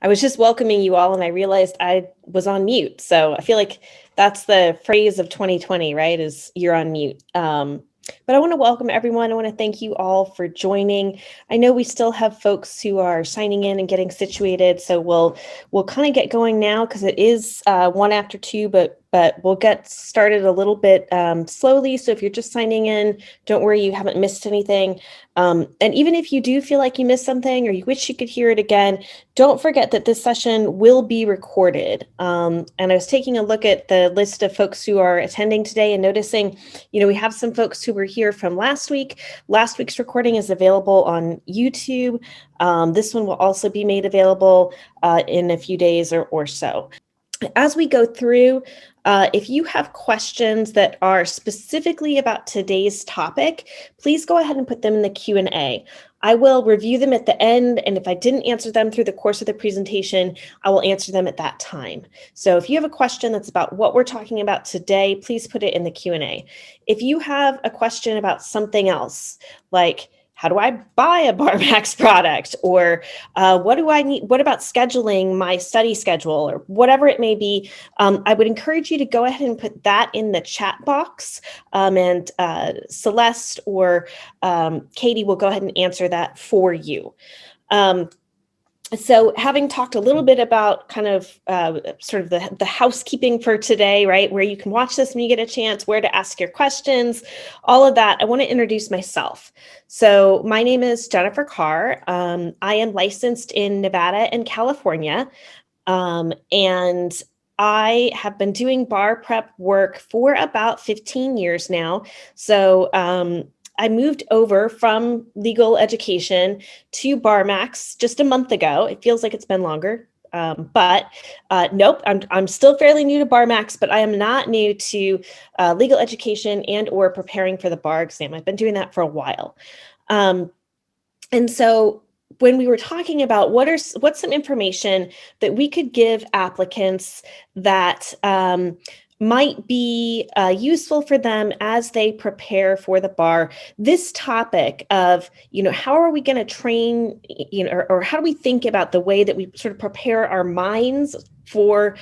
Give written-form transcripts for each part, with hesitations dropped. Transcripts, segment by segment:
I was just welcoming you all and I realized I was on mute. So I feel like that's the phrase of 2020, right? Is you're on mute. But I want to welcome everyone. I want to thank you all for joining. I know we still have folks who are signing in and getting situated. So we'll kind of get going now because it is 1 after 2, but we'll get started a little bit slowly. So if you're just signing in, don't worry, you haven't missed anything. And even if you do feel like you missed something or you wish you could hear it again, don't forget that this session will be recorded. And I was taking a look at the list of folks who are attending today and noticing, we have some folks who were here from last week. Last week's recording is available on YouTube. This one will also be made available in a few days or so. As we go through, if you have questions that are specifically about today's topic, please go ahead and put them in the Q&A. I will review them at the end, and if I didn't answer them through the course of the presentation, I will answer them at that time. So if you have a question that's about what we're talking about today, please put it in the Q&A. If you have a question about something else, like how do I buy a BarMax product? Or what do I need? What about scheduling my study schedule or whatever it may be? I would encourage you to go ahead and put that in the chat box. And Celeste or Katie will go ahead and answer that for you. So having talked a little bit about kind of sort of the housekeeping for today, right, where you can watch this when you get a chance, where to ask your questions, all of that, I want to introduce myself. So my name is Jennifer Carr. I am licensed in Nevada and California, and I have been doing bar prep work for about 15 years now. So I moved over from legal education to BarMax just a month ago. It feels like it's been longer, but nope, I'm still fairly new to BarMax, but I am not new to legal education and or preparing for the bar exam. I've been doing that for a while. And so when we were talking about what's some information that we could give applicants that might be useful for them as they prepare for the bar. This topic of, how are we going to train, or how do we think about the way that we sort of prepare our minds for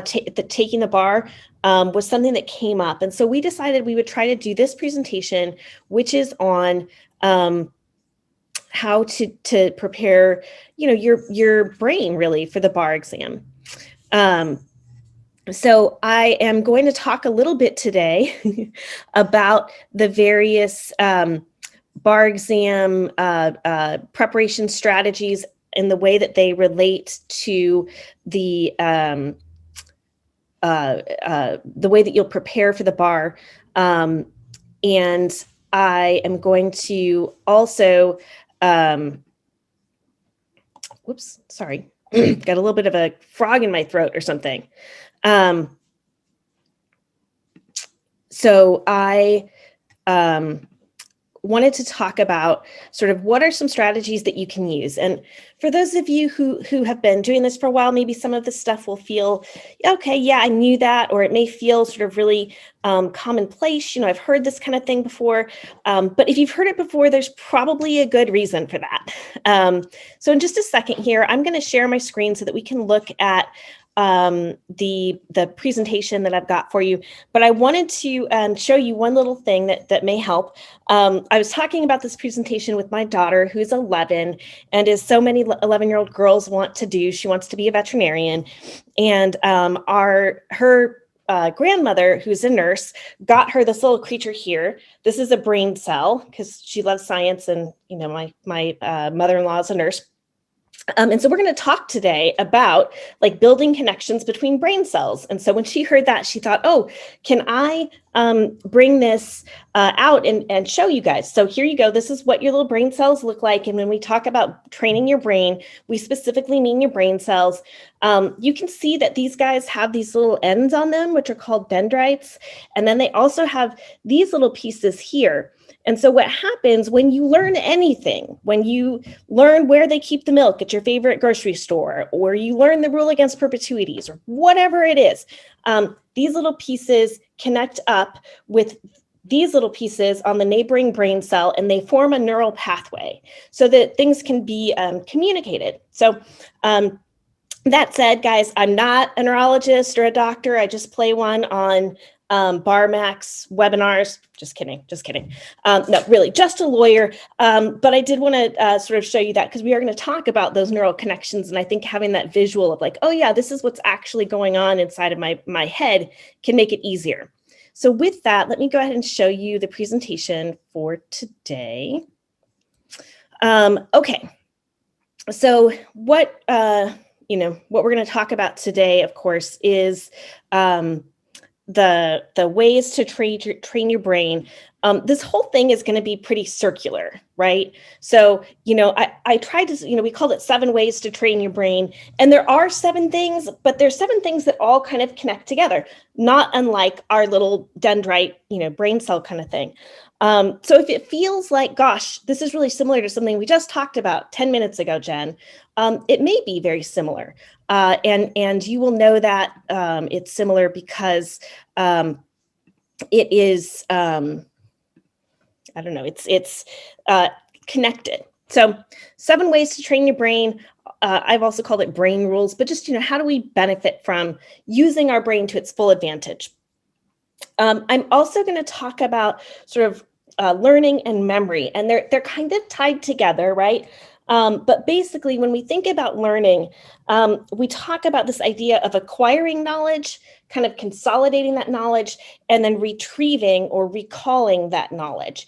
taking the bar was something that came up. And so we decided we would try to do this presentation, which is on how to prepare, your brain really for the bar exam. So I am going to talk a little bit today about the various bar exam preparation strategies and the way that they relate to the way that you'll prepare for the bar. And I am going to also, whoops, sorry, got a little bit of a frog in my throat or something. So I wanted to talk about sort of what are some strategies that you can use. And for those of you who have been doing this for a while, maybe some of this stuff will feel, okay, yeah, I knew that, or it may feel sort of really commonplace. I've heard this kind of thing before. But if you've heard it before, there's probably a good reason for that. So in just a second here, I'm going to share my screen so that we can look at the presentation that I've got for you, but I wanted to show you one little thing that may help. I was talking about this presentation with my daughter, who's 11, and as so many 11-year-old girls want to do, she wants to be a veterinarian, and her grandmother, who's a nurse, got her this little creature here. This is a brain cell because she loves science, and my mother-in-law is a nurse. And so we're going to talk today about building connections between brain cells. And so when she heard that, she thought, oh, can I bring this out and show you guys? So here you go. This is what your little brain cells look like. And when we talk about training your brain, we specifically mean your brain cells. You can see that these guys have these little ends on them, which are called dendrites. And then they also have these little pieces here. And so what happens when you learn anything, when you learn where they keep the milk at your favorite grocery store, or you learn the rule against perpetuities, or whatever it is, these little pieces connect up with these little pieces on the neighboring brain cell, and they form a neural pathway so that things can be communicated. So That said, guys, I'm not a neurologist or a doctor. I just play one on BarMax webinars. Just kidding, just kidding. No, really, just a lawyer. But I did want to sort of show you that because we are going to talk about those neural connections. And I think having that visual of like, oh yeah, this is what's actually going on inside of my head can make it easier. So with that, let me go ahead and show you the presentation for today. Okay, so what what we're going to talk about today, of course, is the ways to train your brain. This whole thing is going to be pretty circular, right? So, I tried to, we called it 7 ways to train your brain. And there are 7 things, but there's 7 things that all kind of connect together, not unlike our little dendrite, brain cell kind of thing. So if it feels like, gosh, this is really similar to something we just talked about 10 minutes ago, Jen, it may be very similar. And you will know that it's similar because it is, I don't know, it's connected. So 7 ways to train your brain. I've also called it brain rules, but just, how do we benefit from using our brain to its full advantage? I'm also going to talk about sort of learning and memory, and they're kind of tied together, right? But basically, when we think about learning, we talk about this idea of acquiring knowledge, kind of consolidating that knowledge, and then retrieving or recalling that knowledge.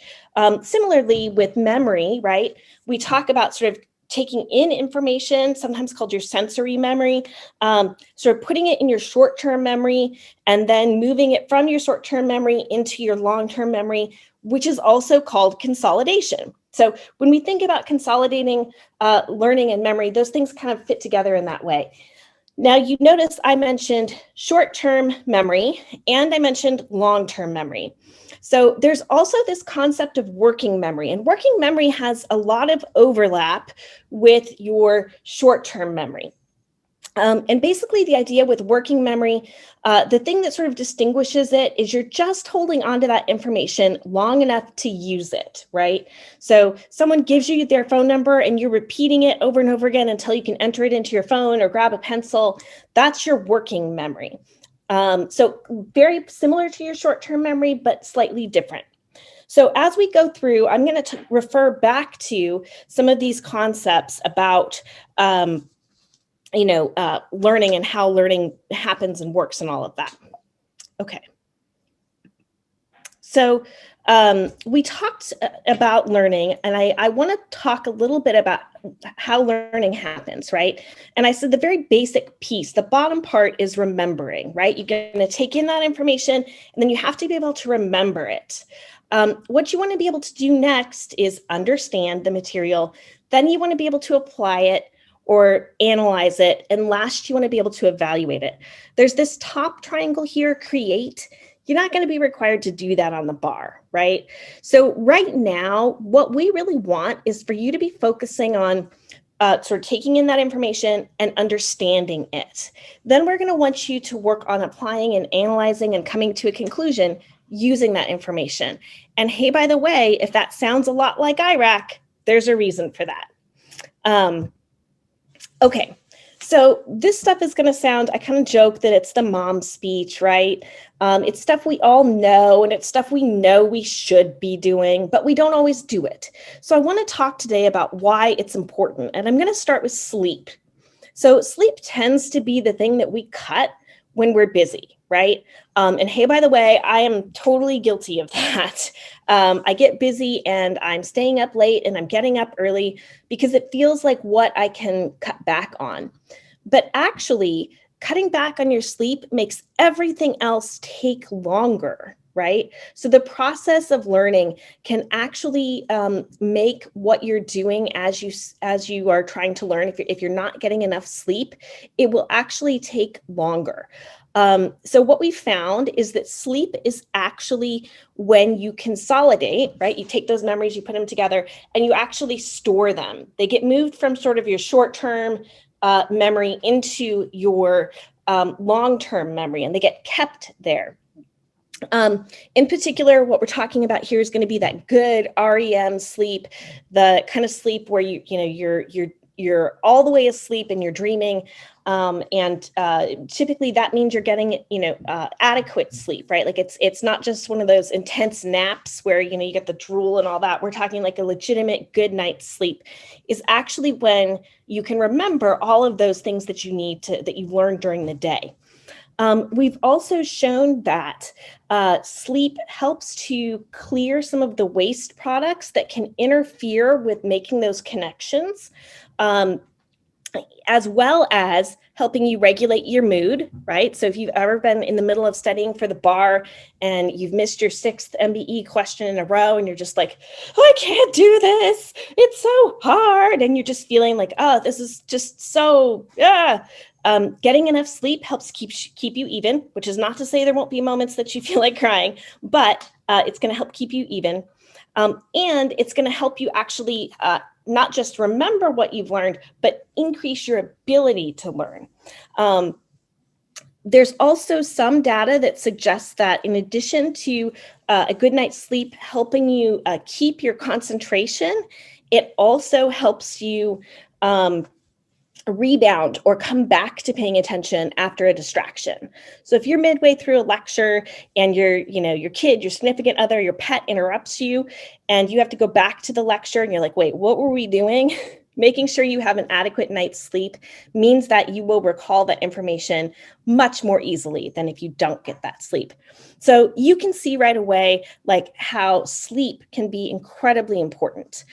Similarly, with memory, right? We talk about sort of taking in information, sometimes called your sensory memory, sort of putting it in your short-term memory, and then moving it from your short-term memory into your long-term memory, which is also called consolidation. So when we think about consolidating learning and memory, those things kind of fit together in that way. Now, you notice I mentioned short-term memory and I mentioned long-term memory. So there's also this concept of working memory, and working memory has a lot of overlap with your short-term memory. And basically the idea with working memory, the thing that sort of distinguishes it is you're just holding onto that information long enough to use it, right? So someone gives you their phone number and you're repeating it over and over again until you can enter it into your phone or grab a pencil. That's your working memory. So very similar to your short-term memory, but slightly different. So as we go through, I'm going to refer back to some of these concepts about learning and how learning happens and works and all of that. Okay. So we talked about learning, and I want to talk a little bit about how learning happens, right? And I said the very basic piece, the bottom part is remembering, right? You're going to take in that information, and then you have to be able to remember it. What you want to be able to do next is understand the material. Then you want to be able to apply it or analyze it. And last, you want to be able to evaluate it. There's this top triangle here, create. You're not going to be required to do that on the bar, right? So right now, what we really want is for you to be focusing on sort of taking in that information and understanding it. Then we're going to want you to work on applying and analyzing and coming to a conclusion using that information. And hey, by the way, if that sounds a lot like IRAC, there's a reason for that. Okay, so this stuff is going to sound, I kind of joke that it's the mom speech, right? It's stuff we all know, and it's stuff we know we should be doing, but we don't always do it. So I want to talk today about why it's important, and I'm going to start with sleep. So sleep tends to be the thing that we cut when we're busy, right? And hey, by the way, I am totally guilty of that. I get busy and I'm staying up late and I'm getting up early because it feels like what I can cut back on. But actually, cutting back on your sleep makes everything else take longer, right? So the process of learning can actually make what you're doing as you are trying to learn. If you're not getting enough sleep, it will actually take longer. So what we found is that sleep is actually when you consolidate, right? You take those memories, you put them together, and you actually store them. They get moved from sort of your short-term memory into your long-term memory, and they get kept there. In particular, what we're talking about here is going to be that good REM sleep, the kind of sleep where you're you're all the way asleep and you're dreaming. Typically that means you're getting, adequate sleep, right? Like it's not just one of those intense naps where, you get the drool and all that. We're talking like a legitimate good night's sleep is actually when you can remember all of those things that you need that you've learned during the day. We've also shown that sleep helps to clear some of the waste products that can interfere with making those connections, as well as helping you regulate your mood, right? So if you've ever been in the middle of studying for the bar and you've missed your 6th MBE question in a row and you're just like, oh, I can't do this. It's so hard. And you're just feeling like, oh, this is just so, getting enough sleep helps keep you even, which is not to say there won't be moments that you feel like crying, but it's going to help keep you even. And it's going to help you actually not just remember what you've learned, but increase your ability to learn. There's also some data that suggests that in addition to a good night's sleep helping you keep your concentration, it also helps you rebound or come back to paying attention after a distraction. So if you're midway through a lecture and your kid, your significant other, your pet interrupts you and you have to go back to the lecture and you're like, wait, what were we doing? Making sure you have an adequate night's sleep means that you will recall that information much more easily than if you don't get that sleep. So you can see right away like how sleep can be incredibly important.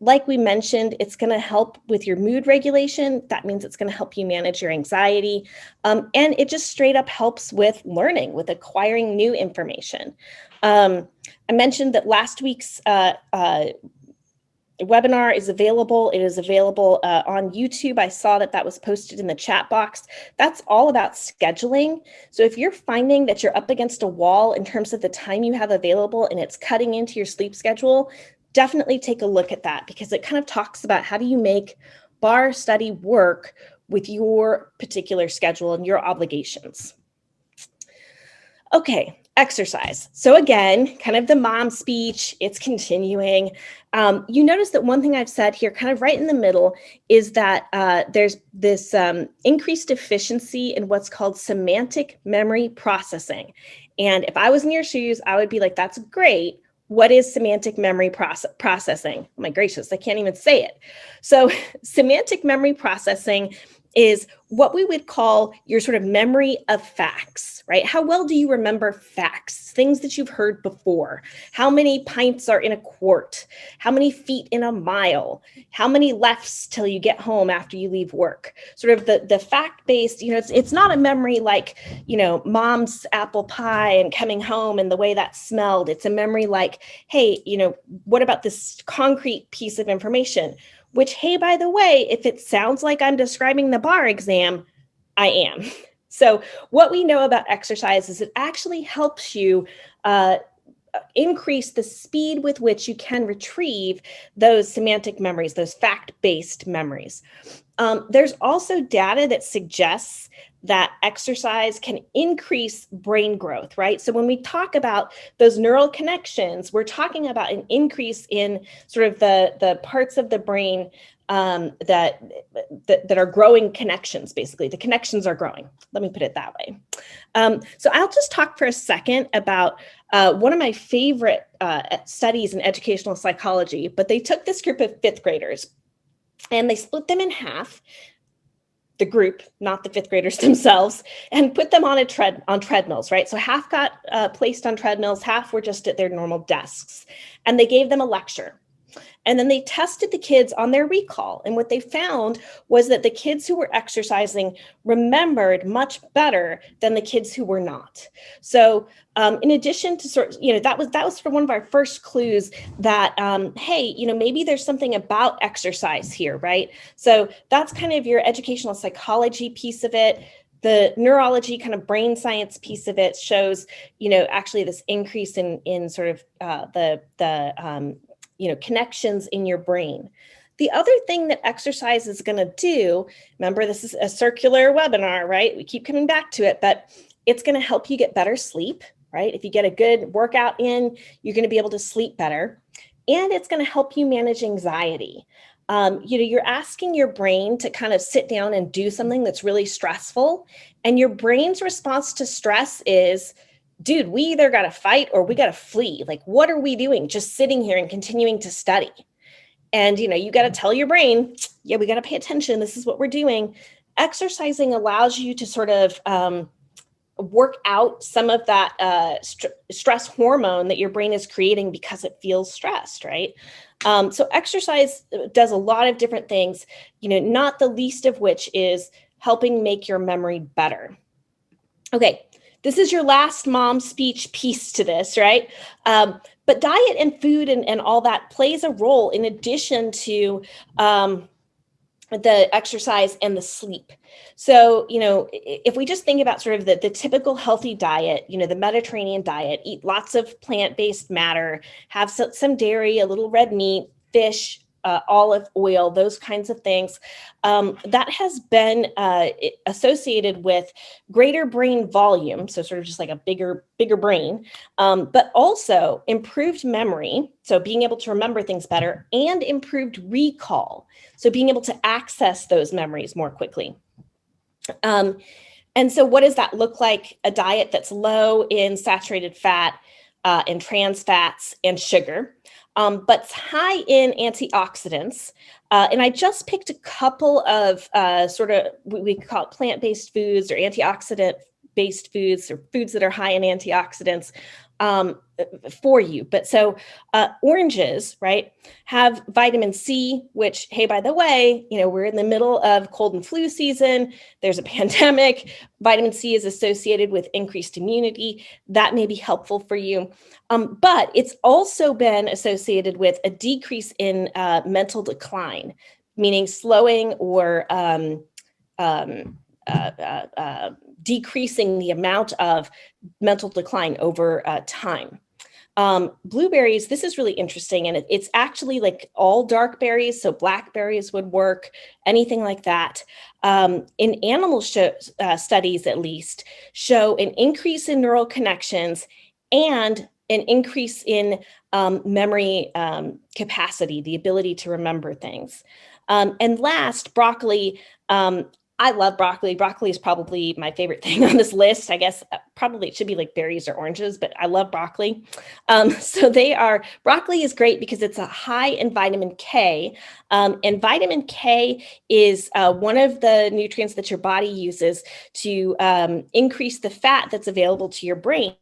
Like we mentioned, it's going to help with your mood regulation. That means it's going to help you manage your anxiety. And it just straight up helps with learning, with acquiring new information. I mentioned that last week's webinar is available. It is available on YouTube. I saw that was posted in the chat box. That's all about scheduling. So if you're finding that you're up against a wall in terms of the time you have available and it's cutting into your sleep schedule, definitely take a look at that because it kind of talks about how do you make bar study work with your particular schedule and your obligations. Okay, exercise. So again, kind of the mom speech, it's continuing. You notice that one thing I've said here, kind of right in the middle, is that there's this increased efficiency in what's called semantic memory processing. And if I was in your shoes, I would be like, that's great. What is semantic memory processing? Oh my gracious, I can't even say it. So semantic memory processing is what we would call your sort of memory of facts, right? How well do you remember facts, things that you've heard before? How many pints are in a quart? How many feet in a mile? How many lefts till you get home after you leave work? Sort of the fact-based, it's not a memory like, mom's apple pie and coming home and the way that smelled. It's a memory like, hey, what about this concrete piece of information? Which, hey, by the way, if it sounds like I'm describing the bar exam, I am. So what we know about exercise is it actually helps you increase the speed with which you can retrieve those semantic memories, those fact-based memories. There's also data that suggests that exercise can increase brain growth, right? So when we talk about those neural connections, we're talking about an increase in sort of the parts of the brain that are growing connections, basically. The connections are growing. Let me put it that way. So I'll just talk for a second about one of my favorite studies in educational psychology, but they took this group of 5th graders and they split them in half, the group, not the 5th graders themselves, and put them on treadmills, right? So half got placed on treadmills, half were just at their normal desks, and they gave them a lecture. And then they tested the kids on their recall. And what they found was that the kids who were exercising remembered much better than the kids who were not. So in addition to that was for one of our first clues that, hey, maybe there's something about exercise here, right? So that's kind of your educational psychology piece of it. The neurology kind of brain science piece of it shows, actually this increase in sort of the connections in your brain. The other thing that exercise is going to do, remember this is a circular webinar, right? We keep coming back to it, but it's going to help you get better sleep, right? If you get a good workout in, you're going to be able to sleep better. And it's going to help you manage anxiety. You're asking your brain to kind of sit down and do something that's really stressful. And your brain's response to stress is, dude, we either got to fight or we got to flee. Like, what are we doing? Just sitting here and continuing to study. And, you got to tell your brain, yeah, we got to pay attention. This is what we're doing. Exercising allows you to sort of work out some of that stress hormone that your brain is creating because it feels stressed, right? So exercise does a lot of different things, not the least of which is helping make your memory better. Okay, this is your last mom speech piece to this, right? But diet and food and all that plays a role in addition to the exercise and the sleep. So, if we just think about sort of the typical healthy diet, the Mediterranean diet, eat lots of plant-based matter, have some dairy, a little red meat, fish, olive oil, those kinds of things, that has been associated with greater brain volume, so sort of just like a bigger brain, but also improved memory, so being able to remember things better, and improved recall, so being able to access those memories more quickly. And so what does that look like? A diet that's low in saturated fat, and trans fats and sugar, but it's high in antioxidants. And I just picked a couple of we call it plant-based foods or antioxidant-based foods or foods that are high in antioxidants for you. But so oranges, right, have vitamin C, which, hey, by the way, we're in the middle of cold and flu season. There's a pandemic. Vitamin C is associated with increased immunity. That may be helpful for you. But it's also been associated with a decrease in mental decline, meaning slowing or decreasing the amount of mental decline over time. Blueberries, this is really interesting, and it's actually like all dark berries, so blackberries would work, anything like that. In animal studies, at least, show an increase in neural connections and an increase in memory capacity, the ability to remember things. And last, broccoli. I love broccoli. Broccoli is probably my favorite thing on this list. I guess probably it should be like berries or oranges, but I love broccoli. Broccoli is great because it's a high in vitamin K. And vitamin K is one of the nutrients that your body uses to increase the fat that's available to your brain.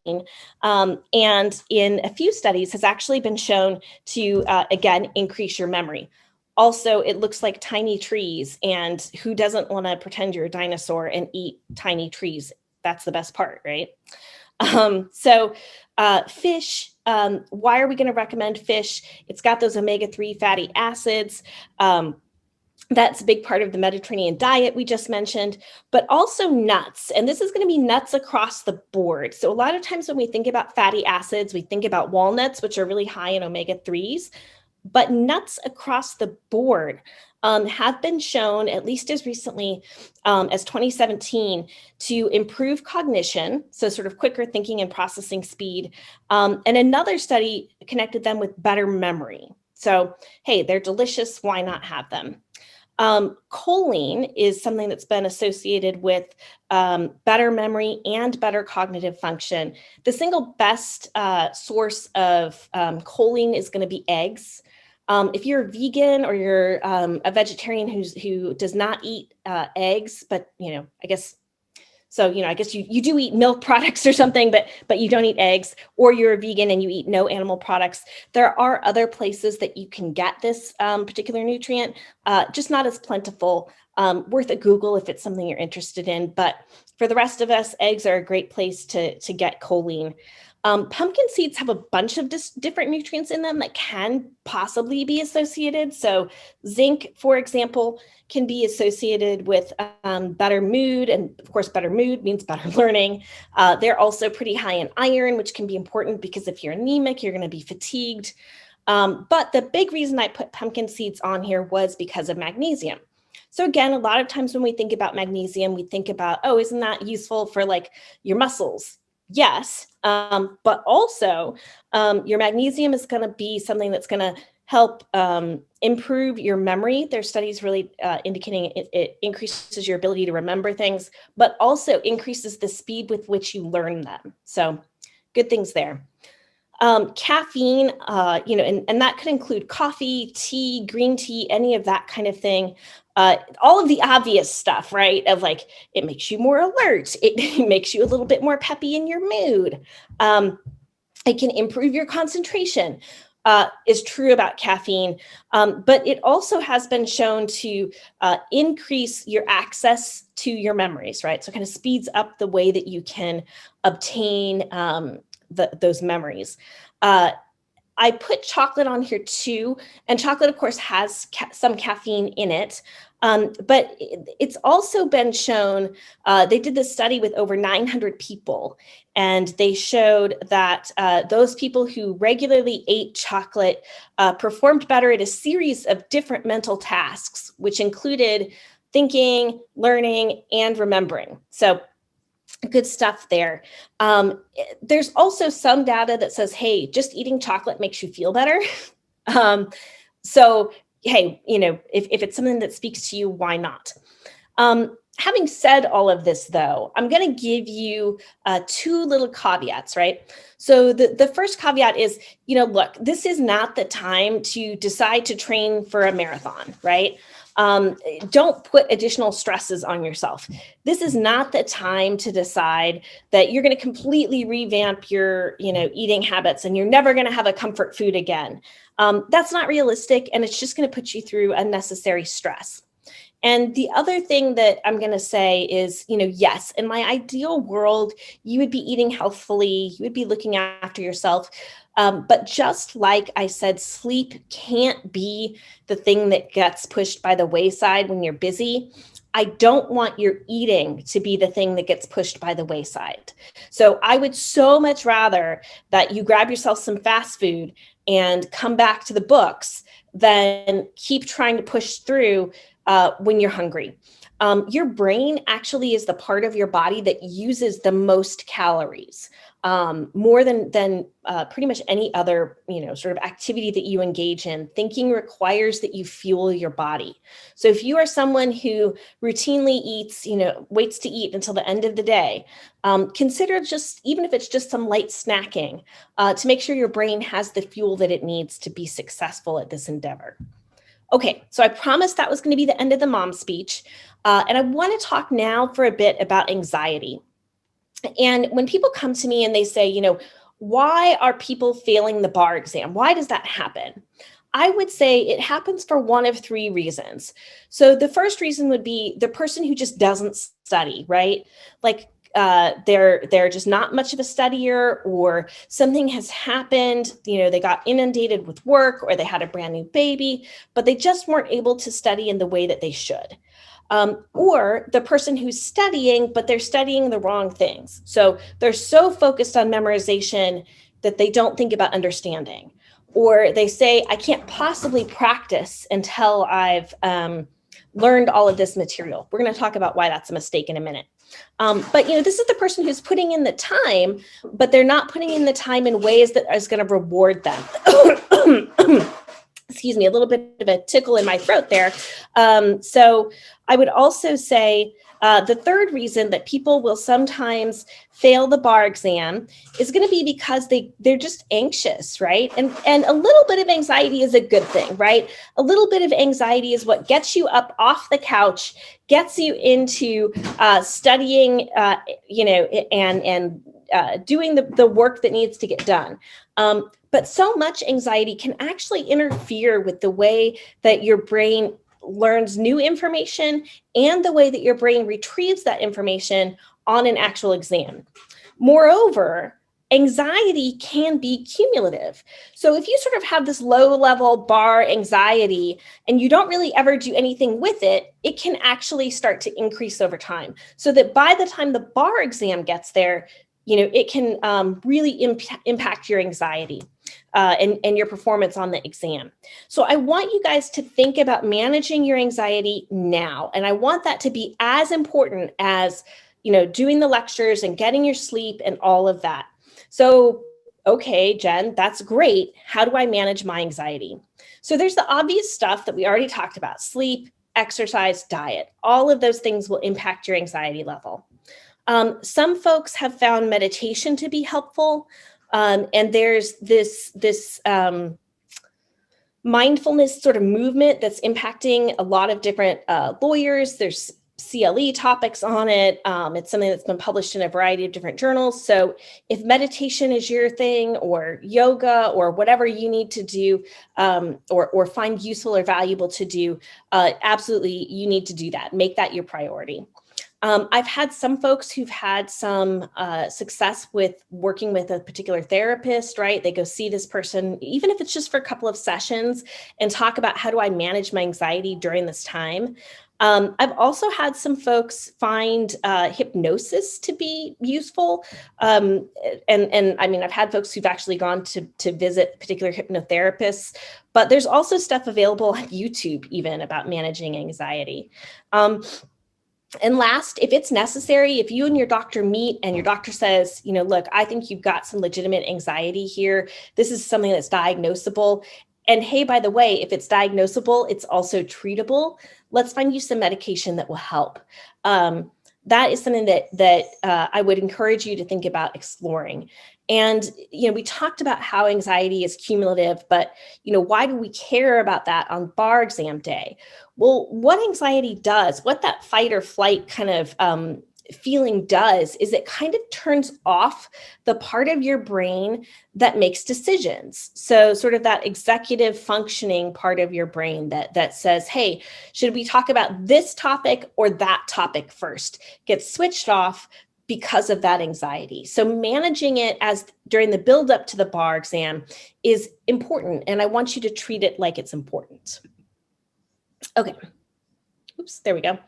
And in a few studies has actually been shown to, again, increase your memory. Also, it looks like tiny trees, and who doesn't want to pretend you're a dinosaur and eat tiny trees? That's the best part, right? Fish, why are we going to recommend fish? It's got those omega-3 fatty acids. That's a big part of the Mediterranean diet we just mentioned, but also nuts. And this is going to be nuts across the board. So a lot of times when we think about fatty acids, we think about walnuts, which are really high in omega-3s. But nuts across the board have been shown, at least as recently as 2017, to improve cognition, so sort of quicker thinking and processing speed. And another study connected them with better memory. So, hey, they're delicious. Why not have them? Choline is something that's been associated with better memory and better cognitive function. The single best source of choline is going to be eggs. If you're a vegan or you're a vegetarian who does not eat eggs, but I guess you do eat milk products or something, but you don't eat eggs, or you're a vegan and you eat no animal products, there are other places that you can get this particular nutrient, just not as plentiful. Worth a Google if it's something you're interested in. But for the rest of us, eggs are a great place to get choline. Pumpkin seeds have a bunch of different nutrients in them that can possibly be associated. So zinc, for example, can be associated with better mood. And of course, better mood means better learning. They're also pretty high in iron, which can be important because if you're anemic, you're going to be fatigued. But the big reason I put pumpkin seeds on here was because of magnesium. So again, a lot of times when we think about magnesium, we think about, oh, isn't that useful for like your muscles? Yes, but also your magnesium is going to be something that's going to help improve your memory. There's studies really indicating it increases your ability to remember things, but also increases the speed with which you learn them. So good things there. Caffeine, and that could include coffee, tea, green tea, any of that kind of thing. All of the obvious stuff, right? Of like, it makes you more alert. It makes you a little bit more peppy in your mood. It can improve your concentration, is true about caffeine. But it also has been shown to increase your access to your memories, right? So it kind of speeds up the way that you can obtain those memories. I put chocolate on here too, and chocolate, of course, has some caffeine in it, but it's also been shown, they did this study with over 900 people, and they showed that those people who regularly ate chocolate performed better at a series of different mental tasks, which included thinking, learning, and remembering. So good stuff there. There's also some data that says, hey, just eating chocolate makes you feel better. So, hey, if it's something that speaks to you, why not? Having said all of this, though, I'm going to give you two little caveats, right? So the first caveat is, look, this is not the time to decide to train for a marathon, right? Don't put additional stresses on yourself. This is not the time to decide that you're going to completely revamp your, eating habits and you're never going to have a comfort food again. That's not realistic, and it's just going to put you through unnecessary stress. And the other thing that I'm going to say is, yes, in my ideal world, you would be eating healthfully, you would be looking after yourself. But just like I said, sleep can't be the thing that gets pushed by the wayside when you're busy. I don't want your eating to be the thing that gets pushed by the wayside. So I would so much rather that you grab yourself some fast food and come back to the books than keep trying to push through when you're hungry. Your brain actually is the part of your body that uses the most calories, more than pretty much any other, sort of activity that you engage in. Thinking requires that you fuel your body. So if you are someone who routinely eats, waits to eat until the end of the day, consider just, even if it's just some light snacking, to make sure your brain has the fuel that it needs to be successful at this endeavor. Okay, so I promised that was going to be the end of the mom speech. And I want to talk now for a bit about anxiety. And when people come to me and they say, why are people failing the bar exam? Why does that happen? I would say it happens for one of three reasons. So the first reason would be the person who just doesn't study, right? Like they're just not much of a studier, or something has happened, they got inundated with work, or they had a brand new baby, but they just weren't able to study in the way that they should. Or the person who's studying, but they're studying the wrong things. So they're so focused on memorization that they don't think about understanding. Or they say, I can't possibly practice until I've learned all of this material. We're going to talk about why that's a mistake in a minute. But this is the person who's putting in the time, but they're not putting in the time in ways that is going to reward them. Excuse me, a little bit of a tickle in my throat there. So I would also say the third reason that people will sometimes fail the bar exam is going to be because they're just anxious, right? And a little bit of anxiety is a good thing, right? A little bit of anxiety is what gets you up off the couch, gets you into studying, and doing the work that needs to get done. But so much anxiety can actually interfere with the way that your brain learns new information and the way that your brain retrieves that information on an actual exam. Moreover, anxiety can be cumulative. So if you sort of have this low-level bar anxiety and you don't really ever do anything with it, it can actually start to increase over time. So that by the time the bar exam gets there, it can really impact your anxiety and your performance on the exam. So I want you guys to think about managing your anxiety now. And I want that to be as important as, doing the lectures and getting your sleep and all of that. So okay, Jen, that's great. How do I manage my anxiety? So there's the obvious stuff that we already talked about: sleep, exercise, diet. All of those things will impact your anxiety level. Some folks have found meditation to be helpful. And there's this mindfulness sort of movement that's impacting a lot of different lawyers. There's CLE topics on it. It's something that's been published in a variety of different journals. So if meditation is your thing, or yoga, or whatever you need to do, or find useful or valuable to do, absolutely you need to do that. Make that your priority. I've had some folks who've had some success with working with a particular therapist, right? They go see this person, even if it's just for a couple of sessions, and talk about, how do I manage my anxiety during this time? I've also had some folks find hypnosis to be useful. And I mean, I've had folks who've actually gone to visit particular hypnotherapists, but there's also stuff available on YouTube even about managing anxiety. And last, if it's necessary, if you and your doctor meet and your doctor says, look, I think you've got some legitimate anxiety here. This is something that's diagnosable. And hey, by the way, if it's diagnosable, it's also treatable. Let's find you some medication that will help. That is something that I would encourage you to think about exploring. And, we talked about how anxiety is cumulative, but, why do we care about that on bar exam day? Well, what anxiety does, what that fight or flight kind of feeling does, is it kind of turns off the part of your brain that makes decisions. So sort of that executive functioning part of your brain that says, hey, should we talk about this topic or that topic first, gets switched off because of that anxiety. So managing it as during the buildup to the bar exam is important. And I want you to treat it like it's important. Okay. Oops, there we go.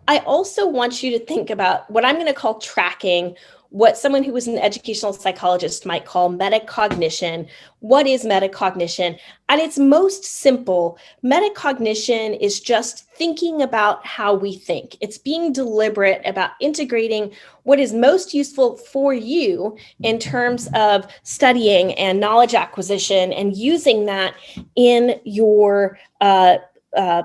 I also want you to think about what I'm going to call tracking, what someone who was an educational psychologist might call metacognition. What is metacognition? At its most simple, metacognition is just thinking about how we think. It's being deliberate about integrating what is most useful for you in terms of studying and knowledge acquisition, and using that in your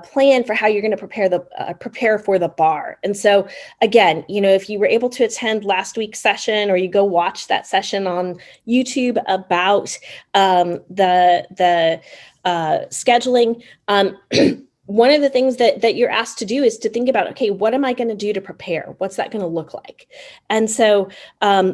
plan for how you're going to prepare for the bar. And so again, if you were able to attend last week's session, or you go watch that session on YouTube about the scheduling, one of the things that you're asked to do is to think about, okay, what am I going to do to prepare? What's that going to look like? And so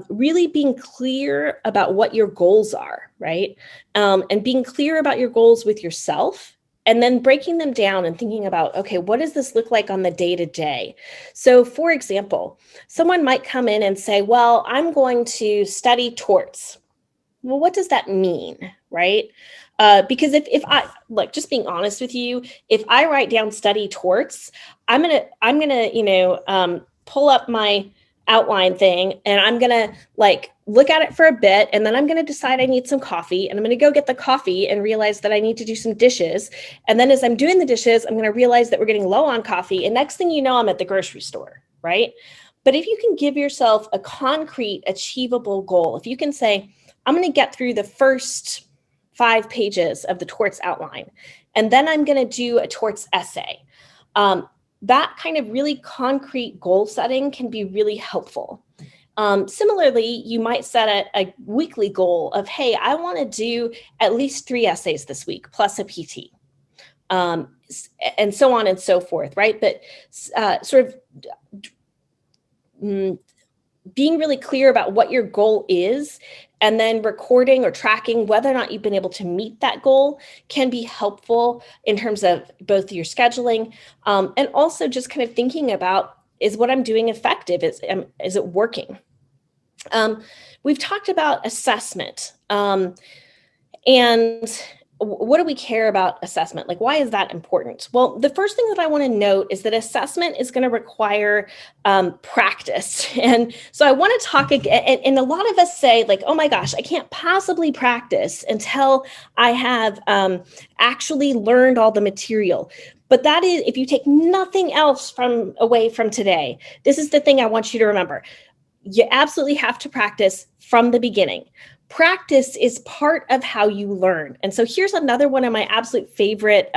really being clear about what your goals are, right? And being clear about your goals with yourself, and then breaking them down and thinking about, okay, what does this look like on the day-to-day? So for example, someone might come in and say, well, I'm going to study torts. Well, what does that mean, right? Because if I, like, just being honest with you, if I write down study torts, I'm gonna pull up my outline thing, and I'm gonna look at it for a bit, and then I'm gonna decide I need some coffee, and I'm gonna go get the coffee and realize that I need to do some dishes. And then as I'm doing the dishes, I'm gonna realize that we're getting low on coffee, and next thing you know, I'm at the grocery store, right? But if you can give yourself a concrete, achievable goal, if you can say, I'm gonna get through the first 5 pages of the torts outline, and then I'm gonna do a torts essay. That kind of really concrete goal setting can be really helpful. Similarly, you might set a weekly goal of, hey, I want to do at least 3 essays this week, plus a PT, and so on and so forth, right? But sort of being really clear about what your goal is, and then recording or tracking whether or not you've been able to meet that goal can be helpful in terms of both your scheduling, and also just kind of thinking about, is what I'm doing effective? Is it working? We've talked about assessment, and what do we care about assessment? Why is that important? Well, the first thing that I want to note is that assessment is going to require practice. And so I want to talk again, and a lot of us say, oh my gosh, I can't possibly practice until I have actually learned all the material. But that is, if you take nothing else away from today, this is the thing I want you to remember. You absolutely have to practice from the beginning. practice is part of how you learn. And so here's another one of my absolute favorite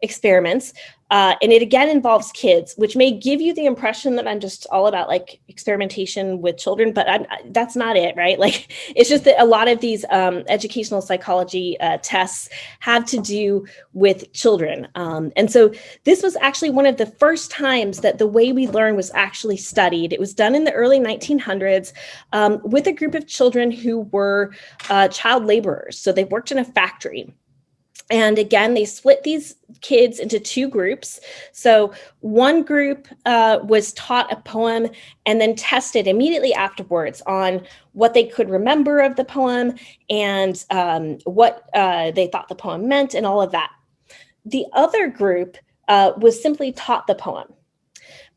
experiments. And it again involves kids, which may give you the impression that I'm just all about like experimentation with children, but that's not it, right? Like, it's just that a lot of these educational psychology tests have to do with children. And so this was actually one of the first times that the way we learn was actually studied. It was done in the early 1900s with a group of children who were child laborers. So they worked in a factory. And again, they split these kids into two groups. So one group was taught a poem and then tested immediately afterwards on what they could remember of the poem and what they thought the poem meant and all of that. The other group was simply taught the poem.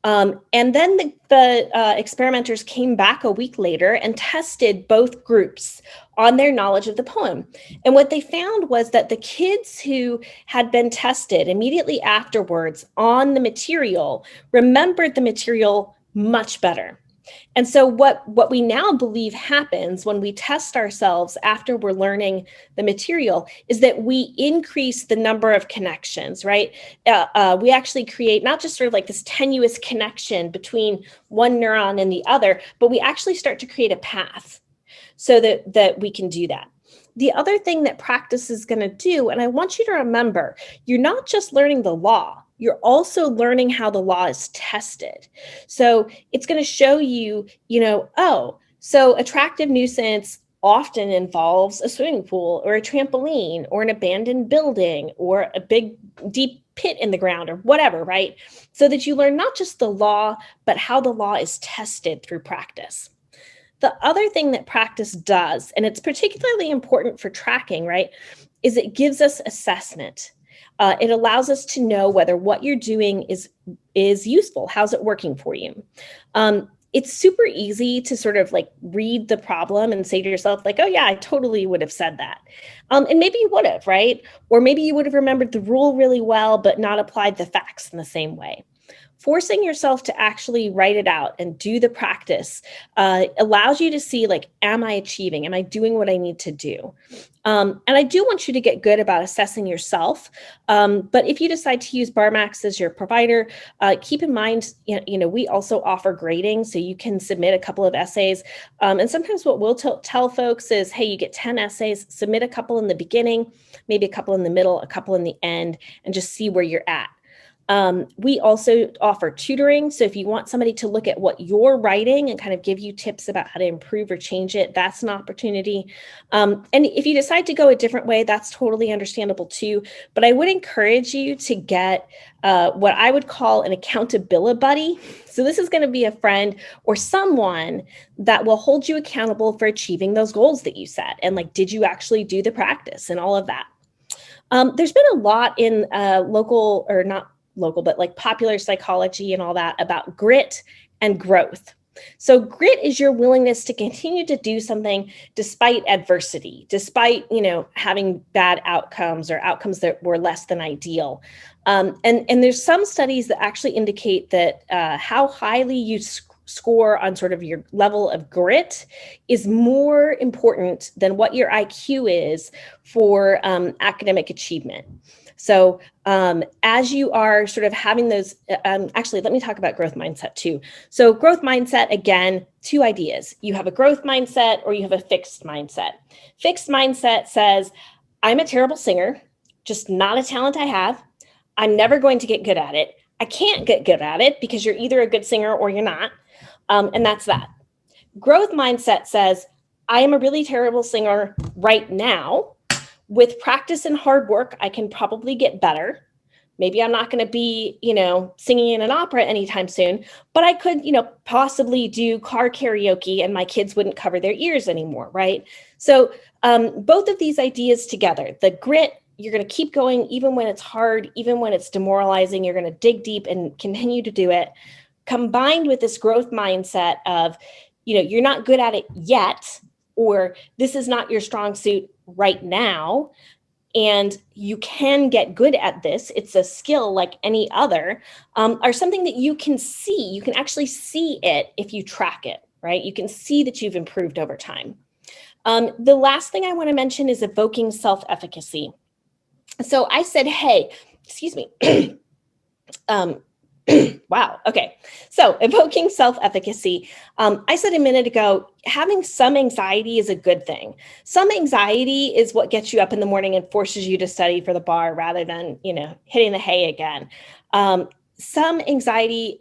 And then the experimenters came back a week later and tested both groups on their knowledge of the poem. And what they found was that the kids who had been tested immediately afterwards on the material remembered the material much better. And so what we now believe happens when we test ourselves after we're learning the material is that we increase the number of connections, right? We actually create not just sort of like this tenuous connection between one neuron and the other, but we actually start to create a path so that we can do that. The other thing that practice is going to do, and I want you to remember, you're not just learning the law, you're also learning how the law is tested. So it's going to show you, so attractive nuisance often involves a swimming pool or a trampoline or an abandoned building or a big, deep pit in the ground or whatever, right? So that you learn not just the law, but how the law is tested through practice. The other thing that practice does, and it's particularly important for tracking, right, is it gives us assessment. It allows us to know whether what you're doing is useful. How's it working for you? It's super easy to sort of like read the problem and say to yourself, like, oh yeah, I totally would have said that. And maybe you would have, right? Or maybe you would have remembered the rule really well, but not applied the facts in the same way. Forcing yourself to actually write it out and do the practice allows you to see, like, am I achieving? Am I doing what I need to do? And I do want you to get good about assessing yourself. But if you decide to use BarMax as your provider, keep in mind, we also offer grading, so you can submit a couple of essays. And sometimes what we'll tell folks is, hey, you get 10 essays, submit a couple in the beginning, maybe a couple in the middle, a couple in the end, and just see where you're at. We also offer tutoring. So if you want somebody to look at what you're writing and kind of give you tips about how to improve or change it, that's an opportunity. And if you decide to go a different way, that's totally understandable too. But I would encourage you to get what I would call an accountability buddy. So this is going to be a friend or someone that will hold you accountable for achieving those goals that you set. And like, did you actually do the practice and all of that? There's been a lot in but like popular psychology and all that about grit and growth. So grit is your willingness to continue to do something despite adversity, despite, having bad outcomes or outcomes that were less than ideal. And there's some studies that actually indicate that how highly you score on sort of your level of grit is more important than what your IQ is for academic achievement. So as you are sort of having those, actually, let me talk about growth mindset too. So growth mindset, again, two ideas. You have a growth mindset or you have a fixed mindset. Fixed mindset says, I'm a terrible singer, just not a talent I have. I'm never going to get good at it. I can't get good at it because you're either a good singer or you're not. And that's that. Growth mindset says, I am a really terrible singer right now. With practice and hard work, I can probably get better. Maybe I'm not going to be, singing in an opera anytime soon, but I could, possibly do car karaoke and my kids wouldn't cover their ears anymore, right? So both of these ideas together, the grit, you're going to keep going even when it's hard, even when it's demoralizing, you're going to dig deep and continue to do it, combined with this growth mindset of, you're not good at it yet, or this is not your strong suit right now, and you can get good at this, it's a skill like any other, are something that you can see. You can actually see it if you track it, right? You can see that you've improved over time. The last thing I want to mention is evoking self-efficacy. So I said, hey, excuse me. Wow. Okay. So evoking self-efficacy. I said a minute ago, having some anxiety is a good thing. Some anxiety is what gets you up in the morning and forces you to study for the bar rather than, hitting the hay again. Some anxiety,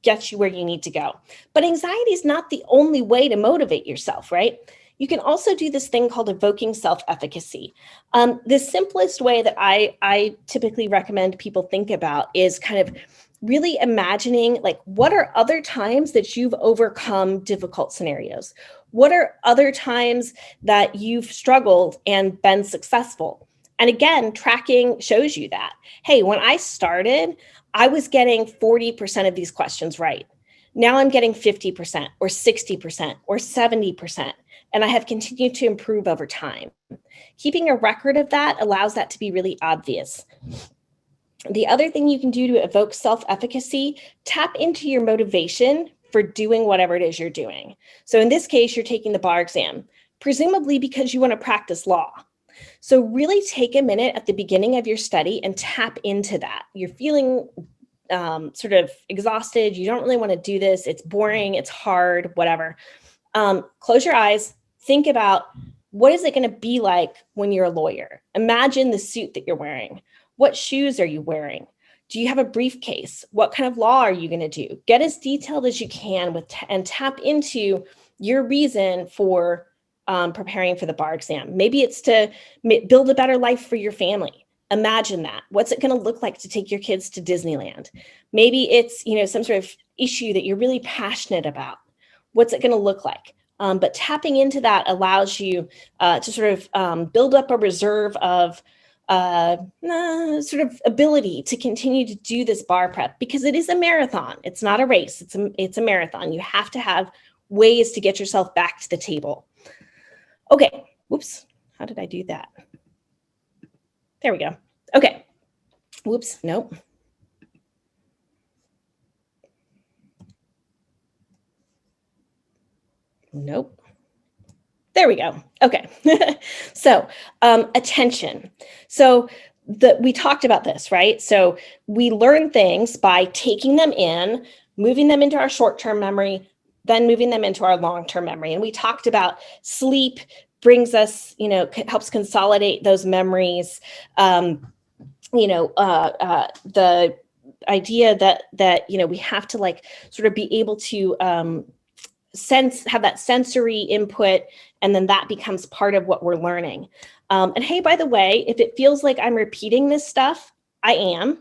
gets you where you need to go. But anxiety is not the only way to motivate yourself, right? You can also do this thing called evoking self-efficacy. The simplest way that I typically recommend people think about is kind of really imagining, like, what are other times that you've overcome difficult scenarios? What are other times that you've struggled and been successful? And again, tracking shows you that. Hey, when I started, I was getting 40% of these questions right. Now I'm getting 50% or 60% or 70%. And I have continued to improve over time. Keeping a record of that allows that to be really obvious. The other thing you can do to evoke self-efficacy, tap into your motivation for doing whatever it is you're doing. So in this case, you're taking the bar exam, presumably because you want to practice law. So really take a minute at the beginning of your study and tap into that. You're feeling sort of exhausted. You don't really want to do this. It's boring. It's hard, whatever. Close your eyes. Think about, what is it going to be like when you're a lawyer? Imagine the suit that you're wearing. What shoes are you wearing? Do you have a briefcase? What kind of law are you going to do? Get as detailed as you can and tap into your reason for preparing for the bar exam. Maybe it's to build a better life for your family. Imagine that. What's it going to look like to take your kids to Disneyland? Maybe it's, some sort of issue that you're really passionate about. What's it going to look like? But tapping into that allows you to sort of build up a reserve of sort of ability to continue to do this bar prep, because it is a marathon. It's not a race. It's a marathon. You have to have ways to get yourself back to the table. Okay. Whoops. How did I do that? There we go. Okay. Whoops. Nope. Nope. There we go. Okay. So attention. So we talked about this, right? So we learn things by taking them in, moving them into our short-term memory, then moving them into our long-term memory. And we talked about sleep brings us, helps consolidate those memories. The idea that we have to sort of be able to have that sensory input, and then that becomes part of what we're learning. And hey, by the way, if it feels like I'm repeating this stuff, I am,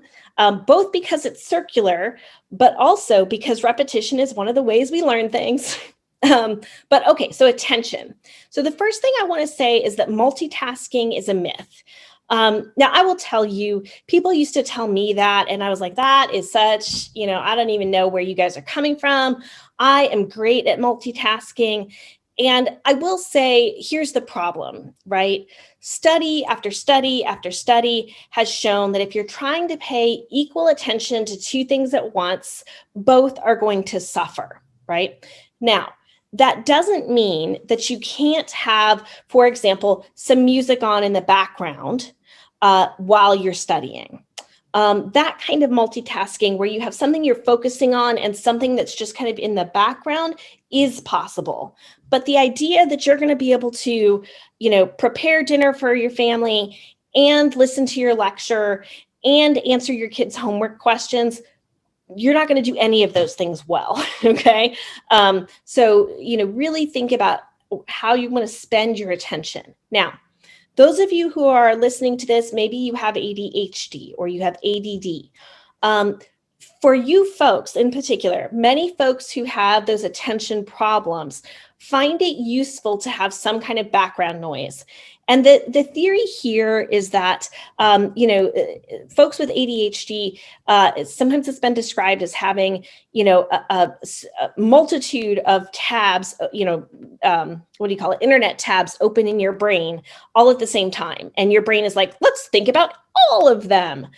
both because it's circular, but also because repetition is one of the ways we learn things. But okay, so attention. So the first thing I want to say is that multitasking is a myth. Now, I will tell you, people used to tell me that, and I was like, that is such, I don't even know where you guys are coming from. I am great at multitasking. And I will say, here's the problem, right? Study after study after study has shown that if you're trying to pay equal attention to two things at once, both are going to suffer, right? Now, that doesn't mean that you can't have, for example, some music on in the background while you're studying. That kind of multitasking where you have something you're focusing on and something that's just kind of in the background is possible. But the idea that you're going to be able to, prepare dinner for your family and listen to your lecture and answer your kids' homework questions, you're not going to do any of those things well, okay? So, really think about how you want to spend your attention. Now, those of you who are listening to this, maybe you have ADHD or you have ADD. For you folks in particular, many folks who have those attention problems find it useful to have some kind of background noise. And the theory here is that, folks with ADHD, sometimes it's been described as having, a multitude of tabs, internet tabs open in your brain all at the same time. And your brain is like, let's think about all of them.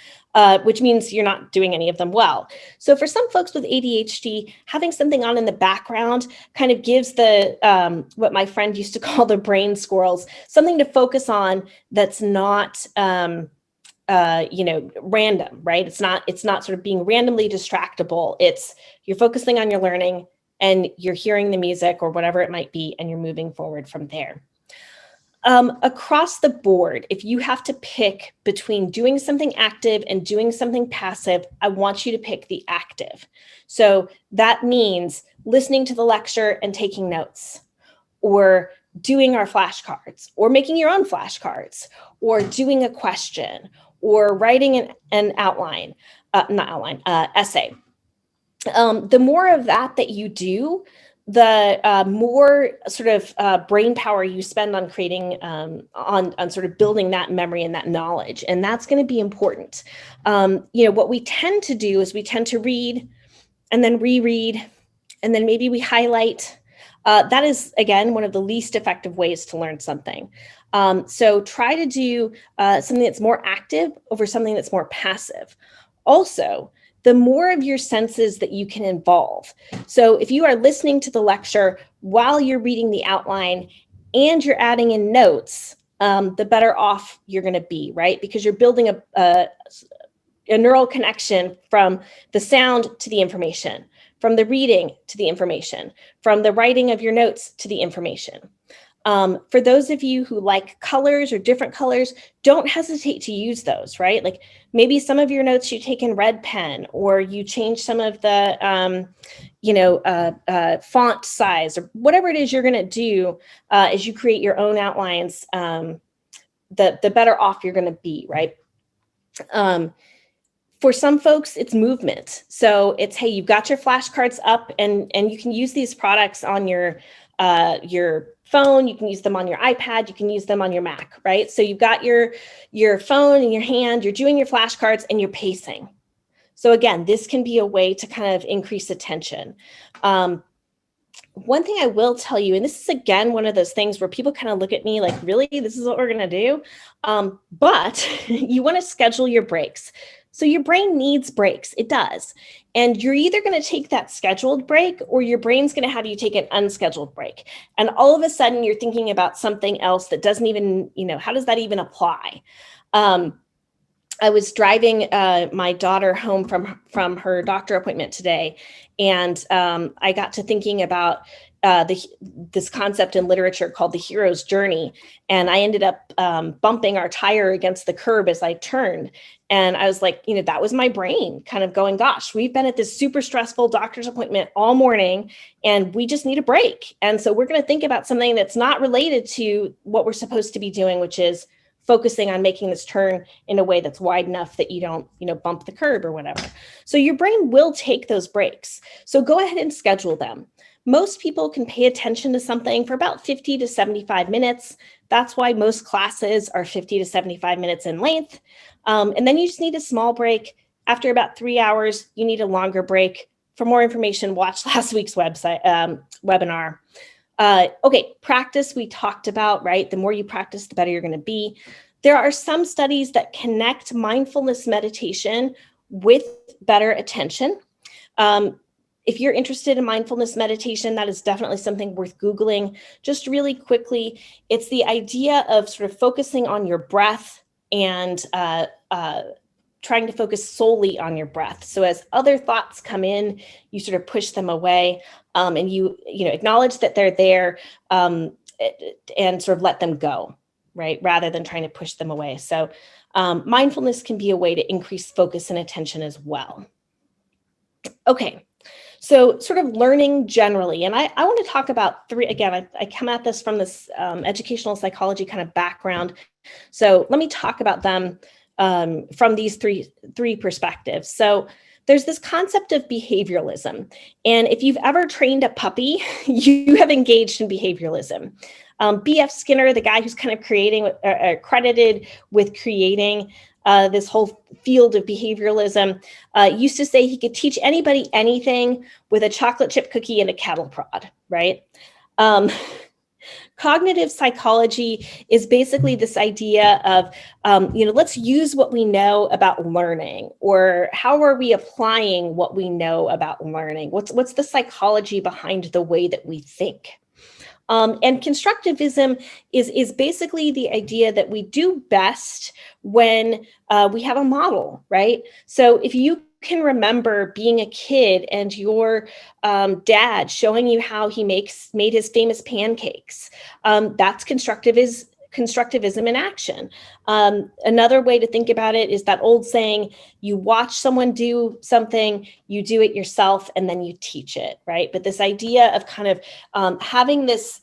which means you're not doing any of them well. So for some folks with ADHD, having something on in the background kind of gives the, what my friend used to call the brain squirrels, something to focus on that's not, random, right? It's not sort of being randomly distractible. You're focusing on your learning and you're hearing the music or whatever it might be, and you're moving forward from there. Across the board, if you have to pick between doing something active and doing something passive, I want you to pick the active. So that means listening to the lecture and taking notes, or doing our flashcards, or making your own flashcards, or doing a question, or writing an outline, essay. The more of that you do, the more sort of brain power you spend on creating, on sort of building that memory and that knowledge. And that's going to be important. What we tend to do is we tend to read and then reread, and then maybe we highlight. That is, again, one of the least effective ways to learn something. So try to do something that's more active over something that's more passive. Also, the more of your senses that you can involve. So if you are listening to the lecture while you're reading the outline and you're adding in notes, the better off you're going to be, right? Because you're building a neural connection from the sound to the information, from the reading to the information, from the writing of your notes to the information. For those of you who like colors or different colors, don't hesitate to use those, right? Like maybe some of your notes you take in red pen, or you change some of the, font size, or whatever it is you're going to do as you create your own outlines, the better off you're going to be, right? For some folks, it's movement. So it's, hey, you've got your flashcards up, and you can use these products on your phone, you can use them on your iPad, you can use them on your Mac, right? So you've got your phone in your hand, you're doing your flashcards, and you're pacing. So again, this can be a way to kind of increase attention. One thing I will tell you, and this is again one of those things where people kind of look at me like, really, this is what we're going to do? But you want to schedule your breaks. So your brain needs breaks. It does. And you're either going to take that scheduled break, or your brain's going to have you take an unscheduled break. And all of a sudden you're thinking about something else that doesn't even, how does that even apply? I was driving my daughter home from her doctor appointment today, and I got to thinking about this concept in literature called the hero's journey. And I ended up bumping our tire against the curb as I turned. And I was like, that was my brain kind of going, gosh, we've been at this super stressful doctor's appointment all morning, and we just need a break. And so we're going to think about something that's not related to what we're supposed to be doing, which is focusing on making this turn in a way that's wide enough that you don't, bump the curb or whatever. So your brain will take those breaks. So go ahead and schedule them. Most people can pay attention to something for about 50 to 75 minutes. That's why most classes are 50 to 75 minutes in length. And then you just need a small break. After about 3 hours, you need a longer break. For more information, watch last week's webinar. Okay, practice we talked about, right? The more you practice, the better you're going to be. There are some studies that connect mindfulness meditation with better attention. If you're interested in mindfulness meditation, that is definitely something worth Googling. Just really quickly, it's the idea of sort of focusing on your breath and trying to focus solely on your breath. So as other thoughts come in, you sort of push them away, and you acknowledge that they're there, and sort of let them go, right? Rather than trying to push them away. So mindfulness can be a way to increase focus and attention as well. Okay. So sort of learning generally, and I want to talk about three, again, I come at this from this educational psychology kind of background. So let me talk about them from these three perspectives. So there's this concept of behavioralism. And if you've ever trained a puppy, you have engaged in behavioralism. B.F. Skinner, the guy who's kind of credited with creating this whole field of behavioralism, used to say he could teach anybody anything with a chocolate chip cookie and a cattle prod, right? Cognitive psychology is basically this idea of, let's use what we know about learning, or how are we applying what we know about learning? What's the psychology behind the way that we think? And constructivism is basically the idea that we do best when we have a model, right? So if you can remember being a kid and your dad showing you how he made his famous pancakes, that's constructivism in action. Another way to think about it is that old saying, you watch someone do something, you do it yourself, and then you teach it, right? But this idea of kind of having this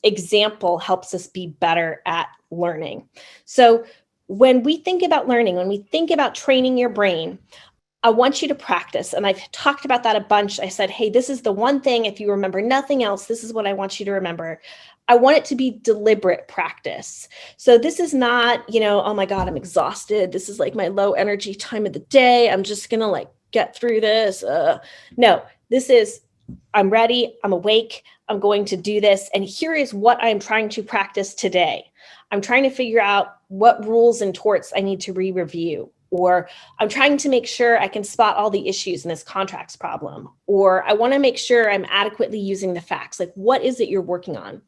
example helps us be better at learning. So when we think about learning, when we think about training your brain, I want you to practice. And I've talked about that a bunch. I said, hey, this is the one thing, if you remember nothing else, this is what I want you to remember. I want it to be deliberate practice. So this is not, oh my God, I'm exhausted. This is like my low energy time of the day. I'm just going to get through this. No, this is, I'm ready. I'm awake. I'm going to do this. And here is what I'm trying to practice today. I'm trying to figure out what rules and torts I need to re-review. Or I'm trying to make sure I can spot all the issues in this contracts problem. Or I want to make sure I'm adequately using the facts. Like, what is it you're working on?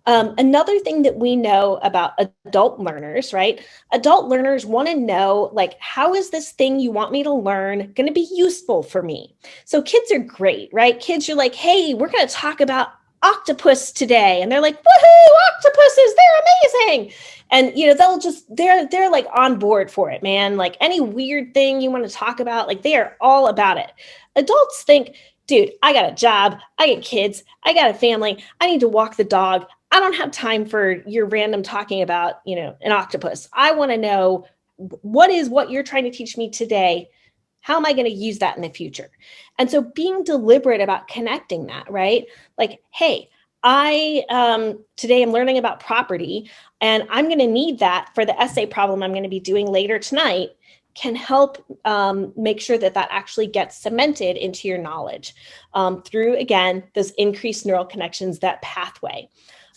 Another thing that we know about adult learners, right? Adult learners want to know, how is this thing you want me to learn going to be useful for me? So kids are great, right? Kids are like, hey, we're going to talk about octopus today. And they're like, woohoo, octopuses, they're amazing. And, they're like on board for it, man. Like any weird thing you want to talk about, they are all about it. Adults think, dude, I got a job, I got kids, I got a family, I need to walk the dog. I don't have time for your random talking about, an octopus. I want to know what you're trying to teach me today. How am I going to use that in the future? And so being deliberate about connecting that, right? Like, hey, today I'm learning about property, and I'm going to need that for the essay problem I'm going to be doing later tonight, can help make sure that actually gets cemented into your knowledge through, again, those increased neural connections, that pathway.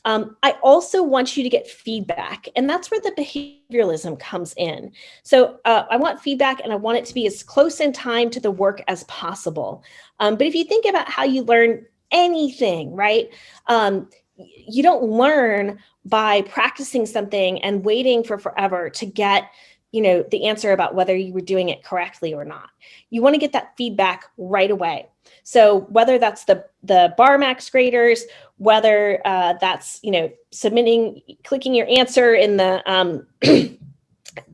I also want you to get feedback, and that's where the behavioralism comes in. So I want feedback, and I want it to be as close in time to the work as possible. But if you think about how you learn anything, right? You don't learn by practicing something and waiting for forever to get the answer about whether you were doing it correctly or not. You want to get that feedback right away. So whether that's the BarMax graders, whether that's, clicking your answer in the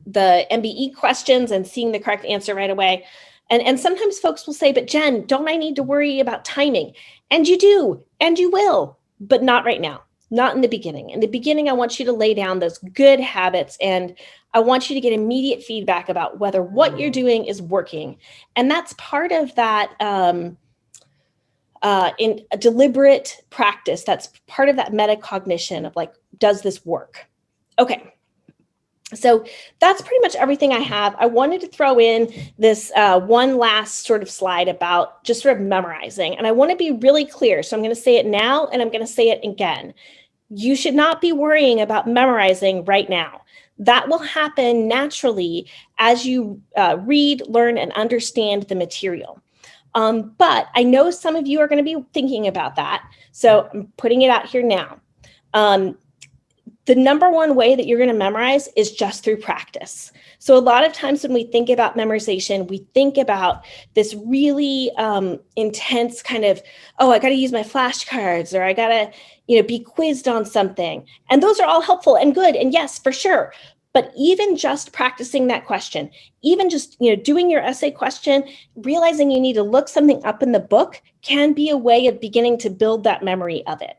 the MBE questions and seeing the correct answer right away. And sometimes folks will say, but Jen, don't I need to worry about timing? And you do, and you will, but not right now. Not in the beginning. In the beginning, I want you to lay down those good habits, and I want you to get immediate feedback about whether what you're doing is working. And that's part of that in a deliberate practice. That's part of that metacognition of does this work? Okay. So that's pretty much everything I have. I wanted to throw in this one last sort of slide about just sort of memorizing. And I want to be really clear. So I'm going to say it now, and I'm going to say it again. You should not be worrying about memorizing right now. That will happen naturally as you read, learn, and understand the material. But I know some of you are going to be thinking about that. So I'm putting it out here now. The number one way that you're going to memorize is just through practice. So a lot of times when we think about memorization, we think about this really intense kind of, I got to use my flashcards, or I got to, be quizzed on something. And those are all helpful and good. And yes, for sure. But even just practicing that question, even just, doing your essay question, realizing you need to look something up in the book can be a way of beginning to build that memory of it.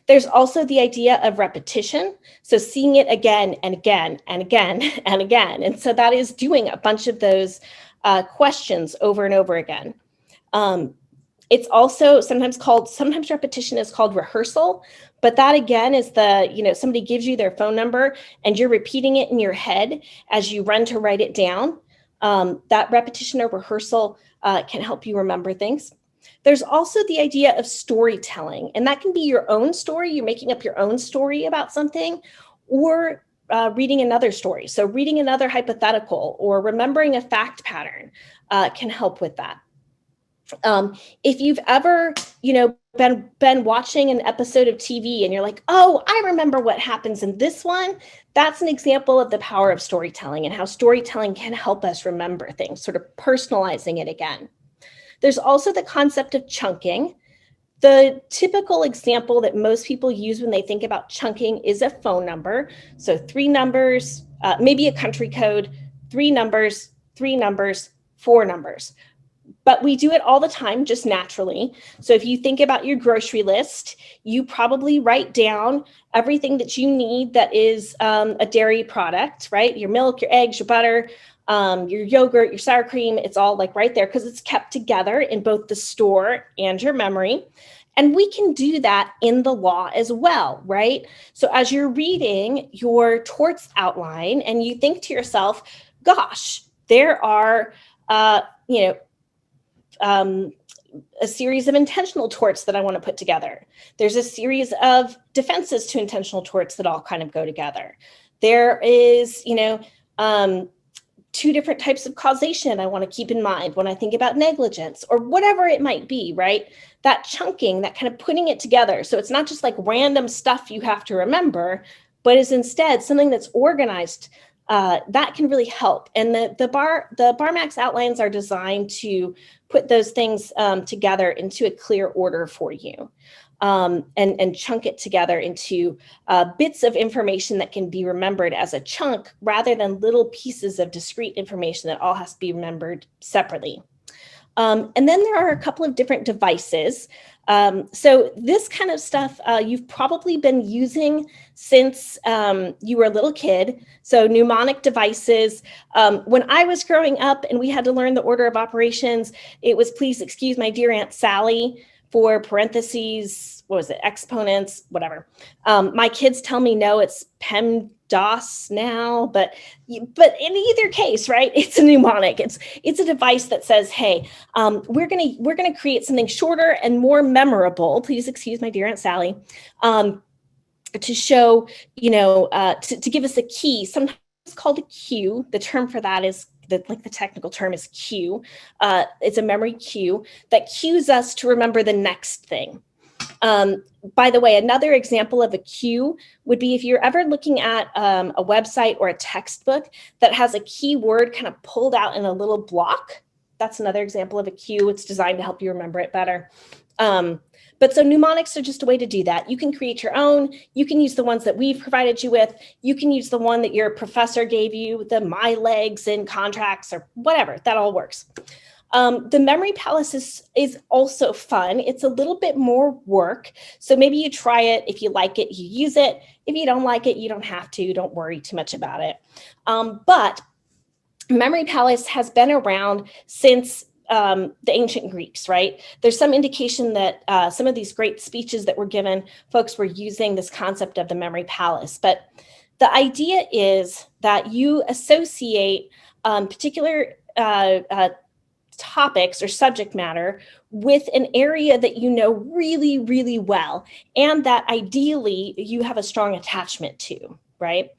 There's also the idea of repetition. So seeing it again and again and again and again. And so that is doing a bunch of those questions over and over again. It's also sometimes repetition is called rehearsal, but that again is somebody gives you their phone number and you're repeating it in your head as you run to write it down. That repetition or rehearsal can help you remember things. There's also the idea of storytelling, and that can be your own story. You're making up your own story about something, or reading another story. So reading another hypothetical or remembering a fact pattern can help with that. If you've ever, been watching an episode of TV and you're like, oh, I remember what happens in this one, that's an example of the power of storytelling and how storytelling can help us remember things, sort of personalizing it again. There's also the concept of chunking. The typical example that most people use when they think about chunking is a phone number. So 3 numbers, maybe a country code, 3 numbers, 4 numbers. But we do it all the time, just naturally. So if you think about your grocery list, you probably write down everything that you need that is a dairy product, right? Your milk, your eggs, your butter, your yogurt, your sour cream, it's all like right there because it's kept together in both the store and your memory. And we can do that in the law as well, right? So as you're reading your torts outline and you think to yourself, gosh, there are, a series of intentional torts that I want to put together. There's a series of defenses to intentional torts that all kind of go together. There is, 2 different types of causation I want to keep in mind when I think about negligence or whatever it might be, right? That chunking, that kind of putting it together. So it's not just like random stuff you have to remember, but is instead something that's organized. That can really help. And the BarMax outlines are designed to put those things together into a clear order for you, and chunk it together into bits of information that can be remembered as a chunk rather than little pieces of discrete information that all has to be remembered separately. And then there are a couple of different devices. So this kind of stuff you've probably been using since you were a little kid. So mnemonic devices. When I was growing up and we had to learn the order of operations, it was please excuse my dear Aunt Sally for parentheses, what was it, exponents, whatever. My kids tell me no, it's PEMDAS now, but in either case, right, it's a mnemonic. It's a device that says, hey, we're gonna create something shorter and more memorable. Please excuse my dear Aunt Sally, to show, to give us a key. Sometimes it's called a cue. The term for that is the technical term is cue. It's a memory cue that cues us to remember the next thing. By the way, another example of a cue would be if you're ever looking at a website or a textbook that has a keyword kind of pulled out in a little block. That's another example of a cue. It's designed to help you remember it better. But so mnemonics are just a way to do that. You can create your own. You can use the ones that we've provided you with. You can use the one that your professor gave you, the my legs and contracts or whatever. That all works. The memory palace is also fun. It's a little bit more work. So maybe you try it. If you like it, you use it. If you don't like it, you don't have to. Don't worry too much about it. But memory palace has been around since the ancient Greeks, right? There's some indication that some of these great speeches that were given, folks were using this concept of the memory palace. But the idea is that you associate particular topics or subject matter with an area that you know really, really well, and that ideally you have a strong attachment to, right?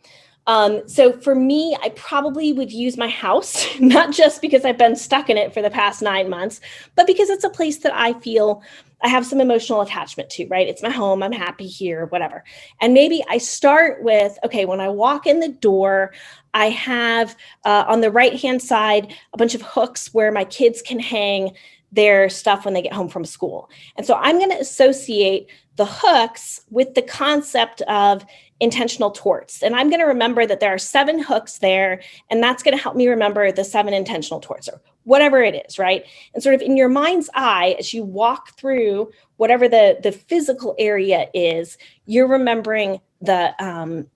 So for me, I probably would use my house, not just because I've been stuck in it for the past 9 months, but because it's a place that I feel I have some emotional attachment to, right? It's my home, I'm happy here, whatever. And maybe I start with, okay, when I walk in the door, I have on the right-hand side, a bunch of hooks where my kids can hang their stuff when they get home from school. And so I'm going to associate the hooks with the concept of intentional torts. And I'm going to remember that there are 7 hooks there, and that's going to help me remember the 7 intentional torts or whatever it is, right? And sort of in your mind's eye, as you walk through whatever the physical area is, you're remembering the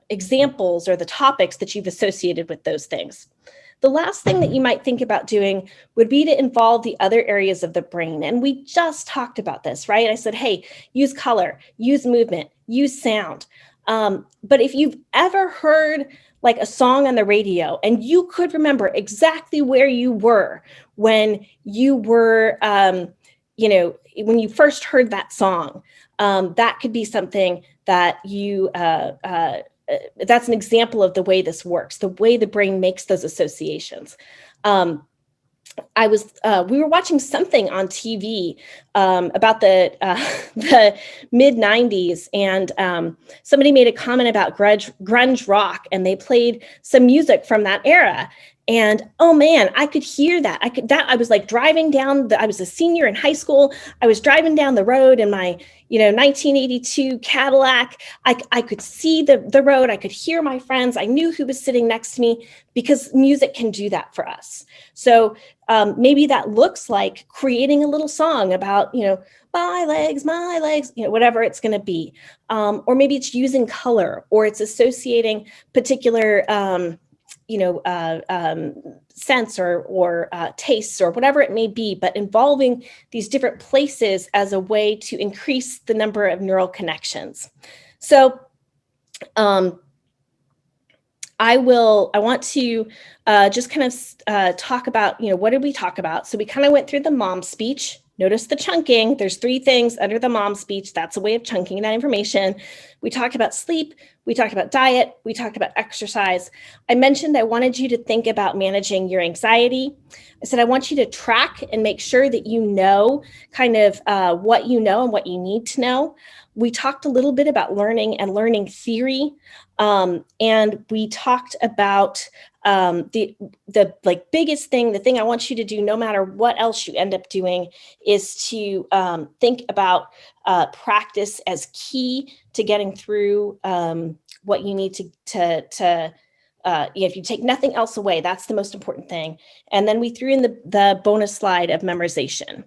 examples or the topics that you've associated with those things. The last thing that you might think about doing would be to involve the other areas of the brain. And we just talked about this, right? I said, hey, use color, use movement, use sound. But if you've ever heard like a song on the radio, and you could remember exactly where you were when you were, when you first heard that song. That could be something that that's an example of the way this works, the way the brain makes those associations. We were watching something on TV about the mid 90s, and somebody made a comment about grunge rock, and they played some music from that era. And oh man, I could hear that. I was like driving down I was a senior in high school. I was driving down the road in my 1982 Cadillac. I could see the road. I could hear my friends. I knew who was sitting next to me, because music can do that for us. So maybe that looks like creating a little song about, my legs, whatever it's going to be. Or maybe it's using color, or it's associating particular, sense or tastes, or whatever it may be, but involving these different places as a way to increase the number of neural connections. So I want to just kind of talk about, what did we talk about? So we kind of went through the mom speech. Notice the chunking. There's 3 things under the mom speech. That's a way of chunking that information. We talked about sleep. We talked about diet. We talked about exercise. I mentioned I wanted you to think about managing your anxiety. I said I want you to track and make sure that you know kind of what you know and what you need to know. We talked a little bit about learning and learning theory. And we talked about the biggest thing, the thing I want you to do, no matter what else you end up doing, is to think about practice as key to getting through what you need to if you take nothing else away, that's the most important thing. And then we threw in the bonus slide of memorization.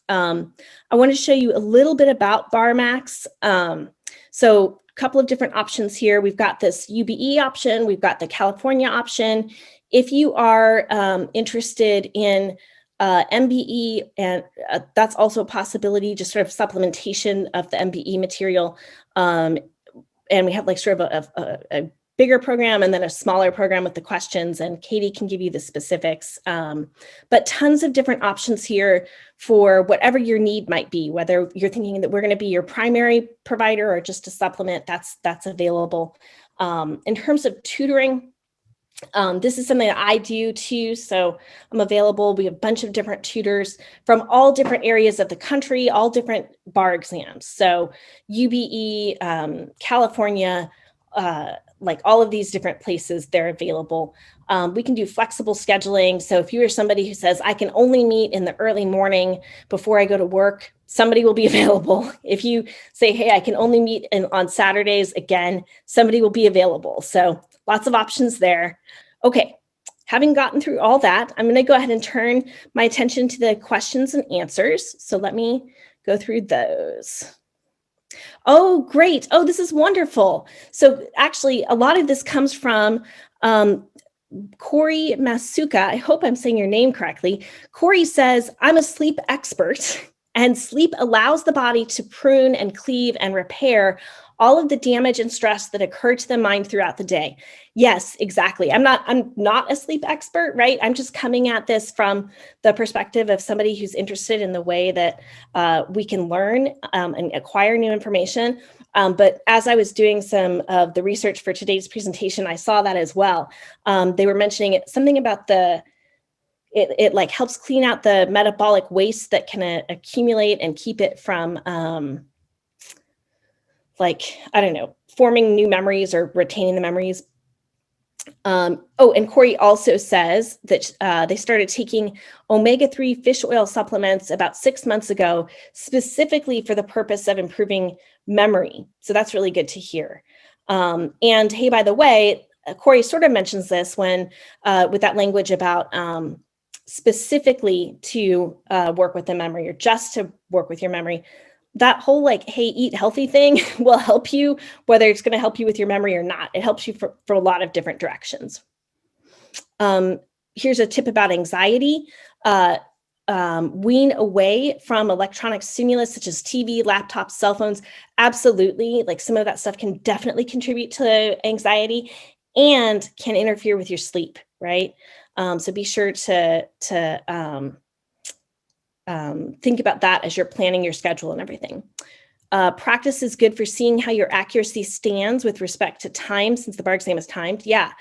I want to show you a little bit about BarMax. So a couple of different options here. We've got this UBE option. We've got the California option. If you are interested in MBE, and that's also a possibility, just sort of supplementation of the MBE material. And we have like sort of a bigger program and then a smaller program with the questions, and Katie can give you the specifics. But tons of different options here for whatever your need might be, whether you're thinking that we're going to be your primary provider or just a supplement, that's available. In terms of tutoring, this is something that I do too, so I'm available. We have a bunch of different tutors from all different areas of the country, all different bar exams. So UBE, California, like all of these different places, they're available. We can do flexible scheduling. So if you are somebody who says, I can only meet in the early morning before I go to work, somebody will be available. If you say, hey, I can only meet on Saturdays, again, somebody will be available. So lots of options there. Okay, having gotten through all that, I'm going to go ahead and turn my attention to the questions and answers. So let me go through those. Oh, great. Oh, this is wonderful. So actually, a lot of this comes from Corey Masuka. I hope I'm saying your name correctly. Corey says, I'm a sleep expert, and sleep allows the body to prune and cleave and repair all of the damage and stress that occur to the mind throughout the day. Yes, exactly. I'm not a sleep expert, right? I'm just coming at this from the perspective of somebody who's interested in the way that we can learn and acquire new information. But as I was doing some of the research for today's presentation, I saw that as well. They were mentioning something about it like helps clean out the metabolic waste that can accumulate and keep it from forming new memories or retaining the memories. And Corey also says that they started taking omega-3 fish oil supplements about 6 months ago, specifically for the purpose of improving memory. So that's really good to hear. And hey, by the way, Corey sort of mentions this when with that language about specifically to work with the memory or just to work with your memory. That whole hey, eat healthy thing will help you, whether it's going to help you with your memory or not. It helps you for a lot of different directions. Here's a tip about anxiety. Wean away from electronic stimulus such as TV, laptops, cell phones. Absolutely. Like some of that stuff can definitely contribute to anxiety. and can interfere with your sleep, right? So be sure to think about that as you're planning your schedule and everything. Practice is good for seeing how your accuracy stands with respect to time, since the bar exam is timed. Yeah.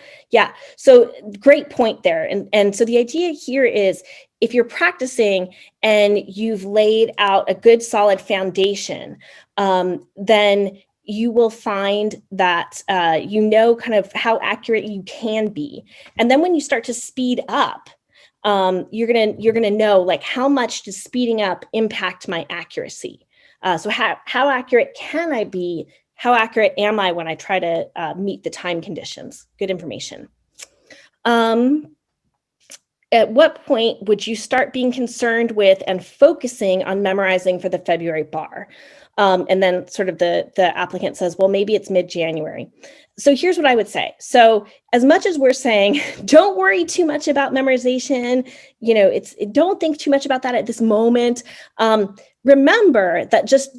So great point there. And so the idea here is, if you're practicing and you've laid out a good solid foundation, then you will find that you know kind of how accurate you can be. And then when you start to speed up, you're gonna know, like, how much does speeding up impact my accuracy? So how accurate can I be? How accurate am I when I try to meet the time conditions? Good information. At what point would you start being concerned with and focusing on memorizing for the February bar? And then sort of the applicant says, well, maybe it's mid-January. So here's what I would say. So as much as we're saying, don't worry too much about memorization, don't think too much about that at this moment. Remember that just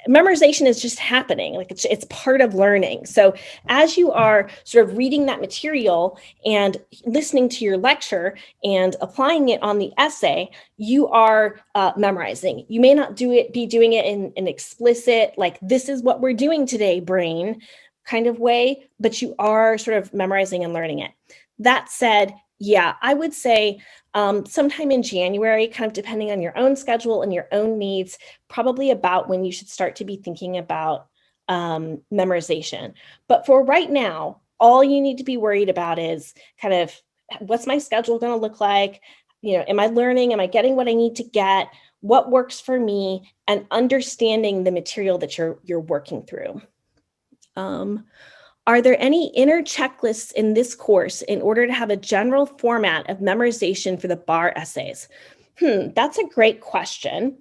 memorization is just happening. Like, it's part of learning. So as you are sort of reading that material and listening to your lecture and applying it on the essay, you are memorizing. You may not be doing it in an explicit, like, this is what we're doing today, brain kind of way, but you are sort of memorizing and learning it. That said, yeah, I would say sometime in January, kind of depending on your own schedule and your own needs, probably about when you should start to be thinking about memorization. But for right now, all you need to be worried about is kind of, what's my schedule going to look like? Am I learning? Am I getting what I need to get? What works for me? And understanding the material that you're working through. Are there any inner checklists in this course in order to have a general format of memorization for the bar essays? That's a great question.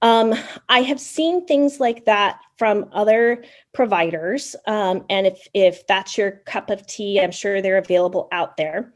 I have seen things like that from other providers. And if that's your cup of tea, I'm sure they're available out there.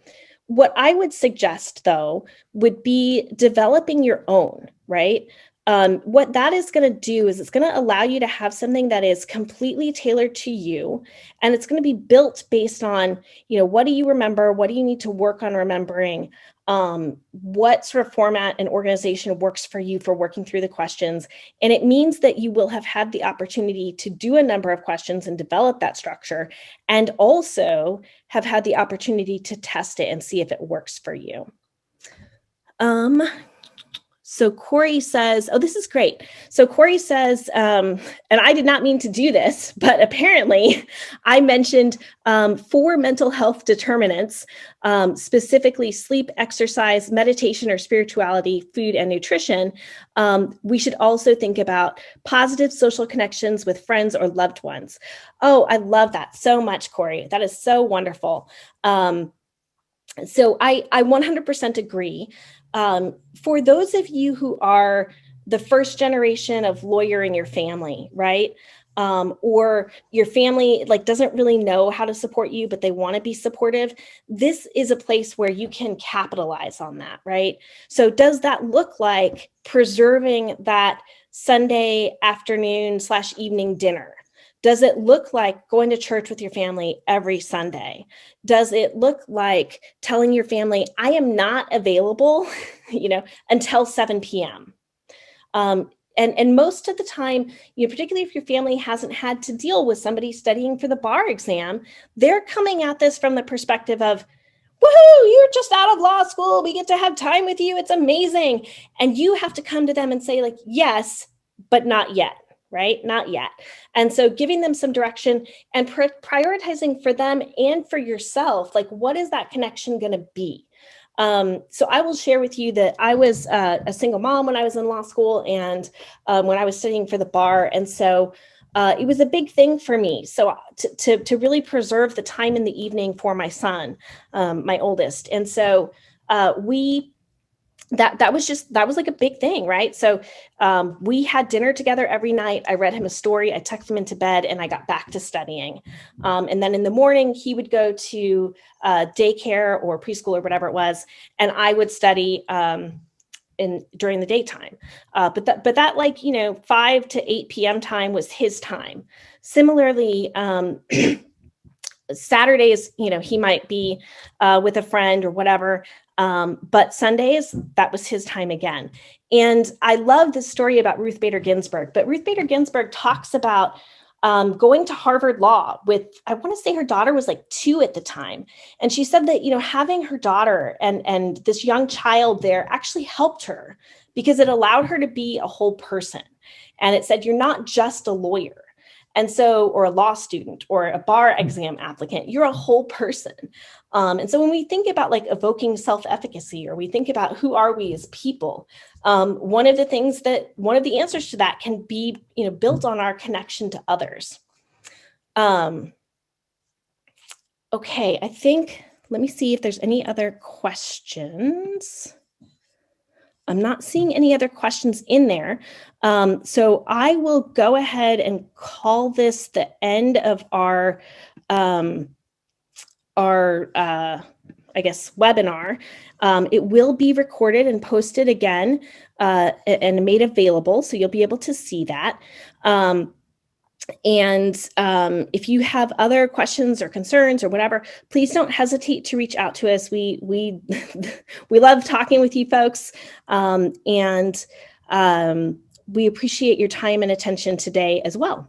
What I would suggest, though, would be developing your own, right? What that is going to do is it's going to allow you to have something that is completely tailored to you. And it's going to be built based on, what do you remember? What do you need to work on remembering? What sort of format and organization works for you for working through the questions. And it means that you will have had the opportunity to do a number of questions and develop that structure, and also have had the opportunity to test it and see if it works for you. So Corey says, oh, this is great. So Corey says, and I did not mean to do this, but apparently I mentioned 4 mental health determinants, specifically sleep, exercise, meditation or spirituality, food, and nutrition. We should also think about positive social connections with friends or loved ones. Oh, I love that so much, Corey. That is so wonderful. So I 100% agree. For those of you who are the first generation of lawyer in your family, right? Or your family doesn't really know how to support you, but they want to be supportive, this is a place where you can capitalize on that, right? So does that look like preserving that Sunday afternoon / evening dinner? Does it look like going to church with your family every Sunday? Does it look like telling your family, I am not available, until 7 p.m.? And most of the time, particularly if your family hasn't had to deal with somebody studying for the bar exam, they're coming at this from the perspective of, woohoo, you're just out of law school. We get to have time with you. It's amazing. And you have to come to them and say, yes, but not yet. Right? Not yet. And so giving them some direction and prioritizing for them and for yourself, what is that connection going to be? So I will share with you that I was a single mom when I was in law school and when I was studying for the bar. And so it was a big thing for me. So to really preserve the time in the evening for my son, my oldest. And so that was like a big thing, right? So we had dinner together every night. I read him a story, I tucked him into bed, and I got back to studying. And then in the morning, he would go to daycare or preschool or whatever it was, and I would study during the daytime. But that 5 to 8 p.m. time was his time. Similarly, Saturdays, he might be with a friend or whatever. But Sundays, that was his time again. And I love this story about Ruth Bader Ginsburg, but Ruth Bader Ginsburg talks about going to Harvard Law with, I want to say her daughter was like 2 at the time. And she said that, having her daughter and this young child there actually helped her because it allowed her to be a whole person. And it said, you're not just a lawyer. And so, or a law student or a bar exam applicant, you're a whole person. And so when we think about like evoking self-efficacy, or we think about who are we as people, one of the answers to that can be, built on our connection to others. Okay, I think, let me see if there's any other questions. I'm not seeing any other questions in there. So I will go ahead and call this the end of our I guess, webinar. It will be recorded and posted again and made available, so you'll be able to see that. And if you have other questions or concerns or whatever, please don't hesitate to reach out to us. We love talking with you folks, and we appreciate your time and attention today as well.